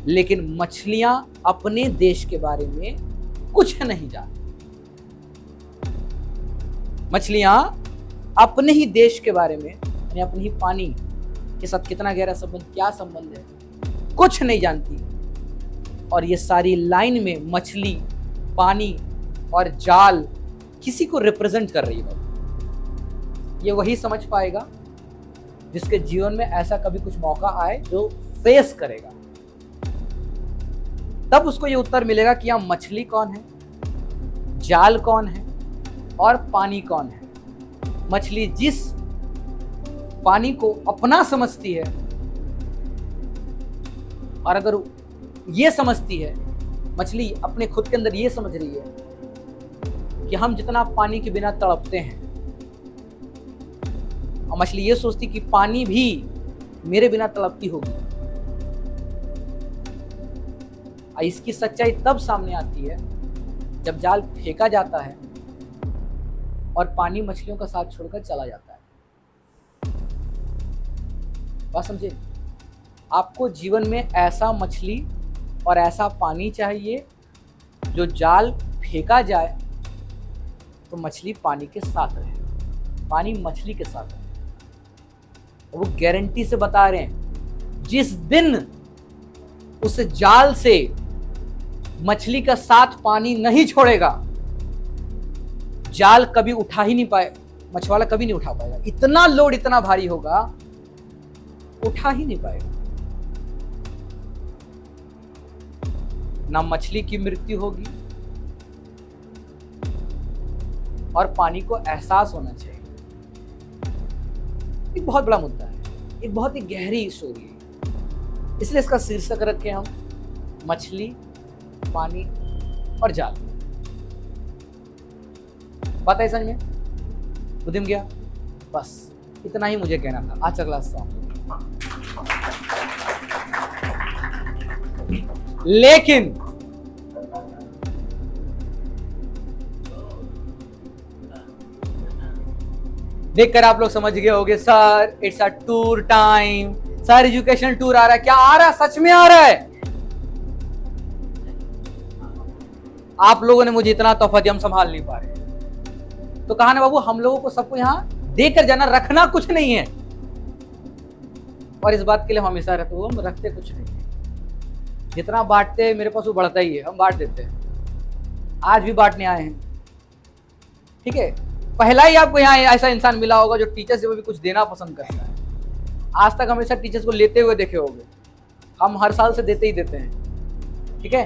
[SPEAKER 1] लेकिन मछलियां अपने देश के बारे में कुछ नहीं जानती। मछलियां अपने ही देश के बारे में, यानी अपने ही पानी के साथ कितना गहरा संबंध, क्या संबंध है, कुछ नहीं जानती। और ये सारी लाइन में मछली, पानी और जाल किसी को रिप्रेजेंट कर रही है। ये वही समझ पाएगा जिसके जीवन में ऐसा कभी कुछ मौका आए, जो फेस करेगा, तब उसको ये उत्तर मिलेगा कि यहाँ मछली कौन है, जाल कौन है और पानी कौन है। मछली जिस पानी को अपना समझती है, और अगर ये समझती है, मछली अपने खुद के अंदर ये समझ रही है कि हम जितना पानी के बिना तड़पते हैं, और मछली ये सोचती कि पानी भी मेरे बिना तड़पती होगी। इसकी सच्चाई तब सामने आती है जब जाल फेंका जाता है और पानी मछलियों का साथ छोड़कर चला जाता है। बात समझे? आपको जीवन में ऐसा मछली और ऐसा पानी चाहिए जो जाल फेंका जाए तो मछली पानी के साथ रहे, पानी मछली के साथ रहे। वो गारंटी से बता रहे हैं, जिस दिन उस जाल से मछली का साथ पानी नहीं छोड़ेगा, जाल कभी उठा ही नहीं पाए, मछुआरा कभी नहीं उठा पाएगा। इतना लोड इतना भारी होगा, उठा ही नहीं पाएगा। ना मछली की मृत्यु होगी, और पानी को एहसास होना चाहिए। एक बहुत बड़ा मुद्दा है, एक बहुत ही गहरी स्टोरी है, इसलिए इसका शीर्षक रखे हम मछली, पानी और जाल। बात है समझ में? बुद्धि में गया? बस इतना ही मुझे कहना था। आज अगला सॉन्ग। लेकिन देखकर आप लोग समझ गए होंगे, sir it's a tour time, sir educational tour आ रहा है। क्या आ रहा है? सच में आ रहा है। आप लोगों ने मुझे इतना तोहफा दिया, हम संभाल नहीं पा रहे। तो कहा ना बाबू, हम लोगों को सबको यहां देकर जाना, रखना कुछ नहीं है। और इस बात के लिए हम हमेशा रहते हो, हम रखते कुछ नहीं है। जितना बांटते हैं मेरे पास वो बढ़ता ही है, हम बांट देते हैं। आज भी बांटने आए हैं, ठीक है। पहला ही आपको यहाँ ऐसा इंसान मिला होगा जो टीचर्स से भी कुछ देना पसंद करता है। आज तक हमेशा टीचर्स को लेते हुए देखे होंगे, हम हर साल से देते ही देते हैं, ठीक है।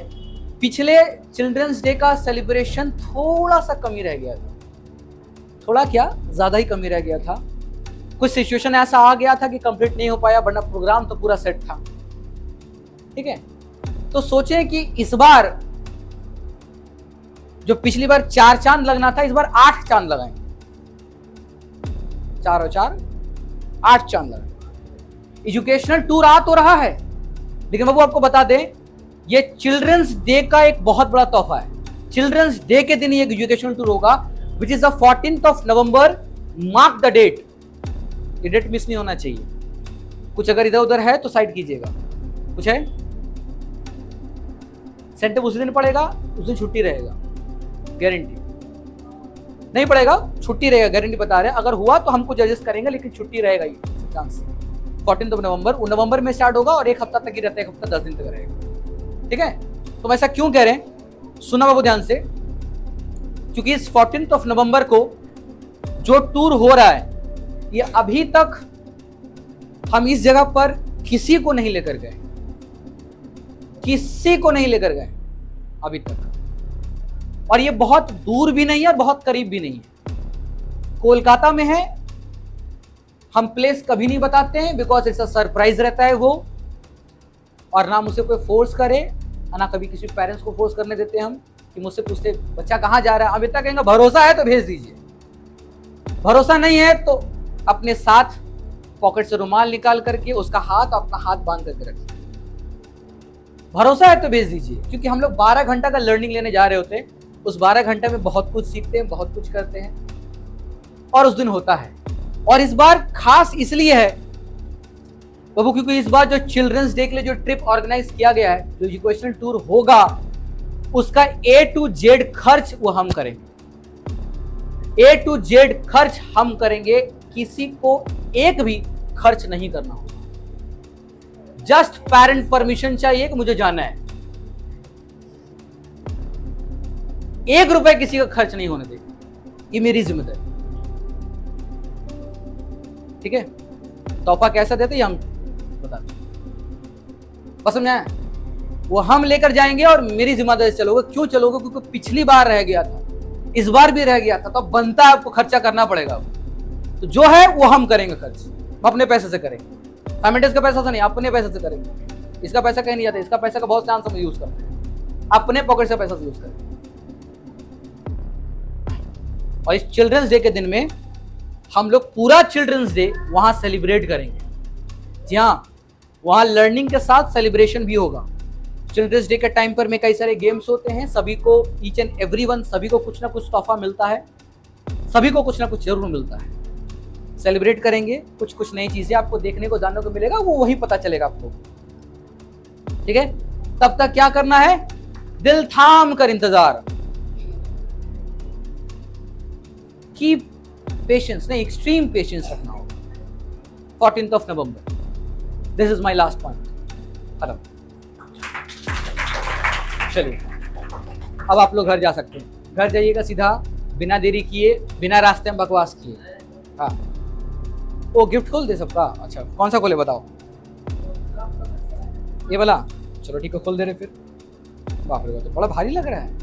[SPEAKER 1] पिछले चिल्ड्रंस डे का सेलिब्रेशन थोड़ा सा कमी रह गया था, थोड़ा क्या ज्यादा ही कमी रह गया था। कुछ सिचुएशन ऐसा आ गया था कि कंप्लीट नहीं हो पाया, वरना प्रोग्राम तो पूरा सेट था, ठीक है। तो सोचें कि इस बार जो पिछली बार 4 चांद लगना था, इस बार 8 चांद लगाएंगे। 4 और 4 8 चांद लगाएंगे। एजुकेशनल टूर आ तो रहा है, लेकिन बाबू आपको बता दें, ये चिल्ड्रंस डे का एक बहुत बड़ा तोहफा है। चिल्ड्रंस डे के दिन ये एजुकेशनल टूर होगा, which is the 14th of November। Mark the date, ये डेट मिस नहीं होना चाहिए। कुछ अगर इधर उधर है तो साइड कीजिएगा। कुछ है सेंटर उस दिन पड़ेगा, उस दिन छुट्टी रहेगा, गारंटी। नहीं पड़ेगा, छुट्टी रहेगा, गारंटी बता रहे हैं। अगर हुआ तो हमको जजेस करेंगे, लेकिन छुट्टी रहेगा ही चांस। 14th of November, वो नवंबर में स्टार्ट होगा और एक हफ्ता तक ही रहता है, एक हफ्ता 10 दिन तक रहेगा, ठीक है। तो हम ऐसा क्यों कह रहे हैं, सुना बाबू ध्यान से। क्योंकि इस 14th of November को जो टूर हो रहा है, ये अभी तक हम इस जगह पर किसी को नहीं लेकर गए, किसी को नहीं लेकर गए अभी तक। और ये बहुत दूर भी नहीं है, बहुत करीब भी नहीं है। कोलकाता में है। हम प्लेस कभी नहीं बताते हैं, बिकॉज इट्स अ सरप्राइज रहता है वो, और ना मुझे कोई फोर्स करे, ना कभी किसी पेरेंट्स को फोर्स करने देते हैं हम कि मुझसे पूछते बच्चा कहाँ जा रहा है। अब इतना कहेंगे भरोसा है तो भेज दीजिए, भरोसा नहीं है तो अपने साथ पॉकेट से रुमाल निकाल करके उसका हाथ अपना हाथ बांध करके रखिए। भरोसा है तो भेज दीजिए, क्योंकि हम लोग 12 घंटा का लर्निंग लेने जा रहे होते हैं। उस 12 घंटे में बहुत कुछ सीखते हैं, बहुत कुछ करते हैं, और उस दिन होता है। और इस बार खास इसलिए है बाबू क्योंकि इस बार जो चिल्ड्रंस डे के लिए जो ट्रिप ऑर्गेनाइज किया गया है, जो एजुकेशनल टूर होगा, उसका A to Z खर्च वो हम करेंगे। A to Z खर्च हम करेंगे, किसी को एक भी खर्च नहीं करना होगा। जस्ट पेरेंट परमिशन चाहिए कि मुझे जाना है। 1 रुपए किसी का खर्च नहीं होने देगा, ये मेरी जिम्मेदारी। ठीक है, तोहफा कैसा देते हम बताते, पसंद आया वो हम लेकर जाएंगे और मेरी जिम्मेदारी से चलोगे। क्यों चलोगे? क्योंकि पिछली बार रह गया था, इस बार भी रह गया था, तो बनता है आपको खर्चा करना पड़ेगा। तो जो है वो हम करेंगे खर्च, हम अपने पैसे से करेंगे। फैमिलीज का पैसा से नहीं, अपने पैसे से करेंगे। इसका पैसा कहीं नहीं जाता, इसका पैसा का बहुत ध्यान से यूज करते हैं, अपने पॉकेट से पैसा यूज करेंगे। और इस चिल्ड्रंस डे के दिन में हम लोग पूरा चिल्ड्रंस डे वहां सेलिब्रेट करेंगे। जी हाँ, वहां लर्निंग के साथ सेलिब्रेशन भी होगा। चिल्ड्रंस डे के टाइम पर में कई सारे गेम्स होते हैं, सभी को ईच एंड एवरीवन, सभी को कुछ ना कुछ तोहफा मिलता है, सभी को कुछ ना कुछ जरूर मिलता है। सेलिब्रेट करेंगे, कुछ कुछ नई चीजें आपको देखने को जानने को मिलेगा, वो वही पता चलेगा आपको। ठीक है, तब तक क्या करना है? दिल थाम कर इंतजार, कीप पेशेंस, नहीं एक्सट्रीम पेशेंस रखना होगा। 14th of November, this is my last point. खत्म। चलिए अब आप लोग घर जा सकते हैं। घर जाइएगा सीधा, बिना देरी किए, बिना रास्ते में बकवास किए। हाँ, वो गिफ्ट खोल दे सबका। अच्छा, कौन सा खोले बताओ? ये वाला? चलो ठीक है, खोल दे रहे फिर। बाप रे, तो बड़ा भारी लग रहा है।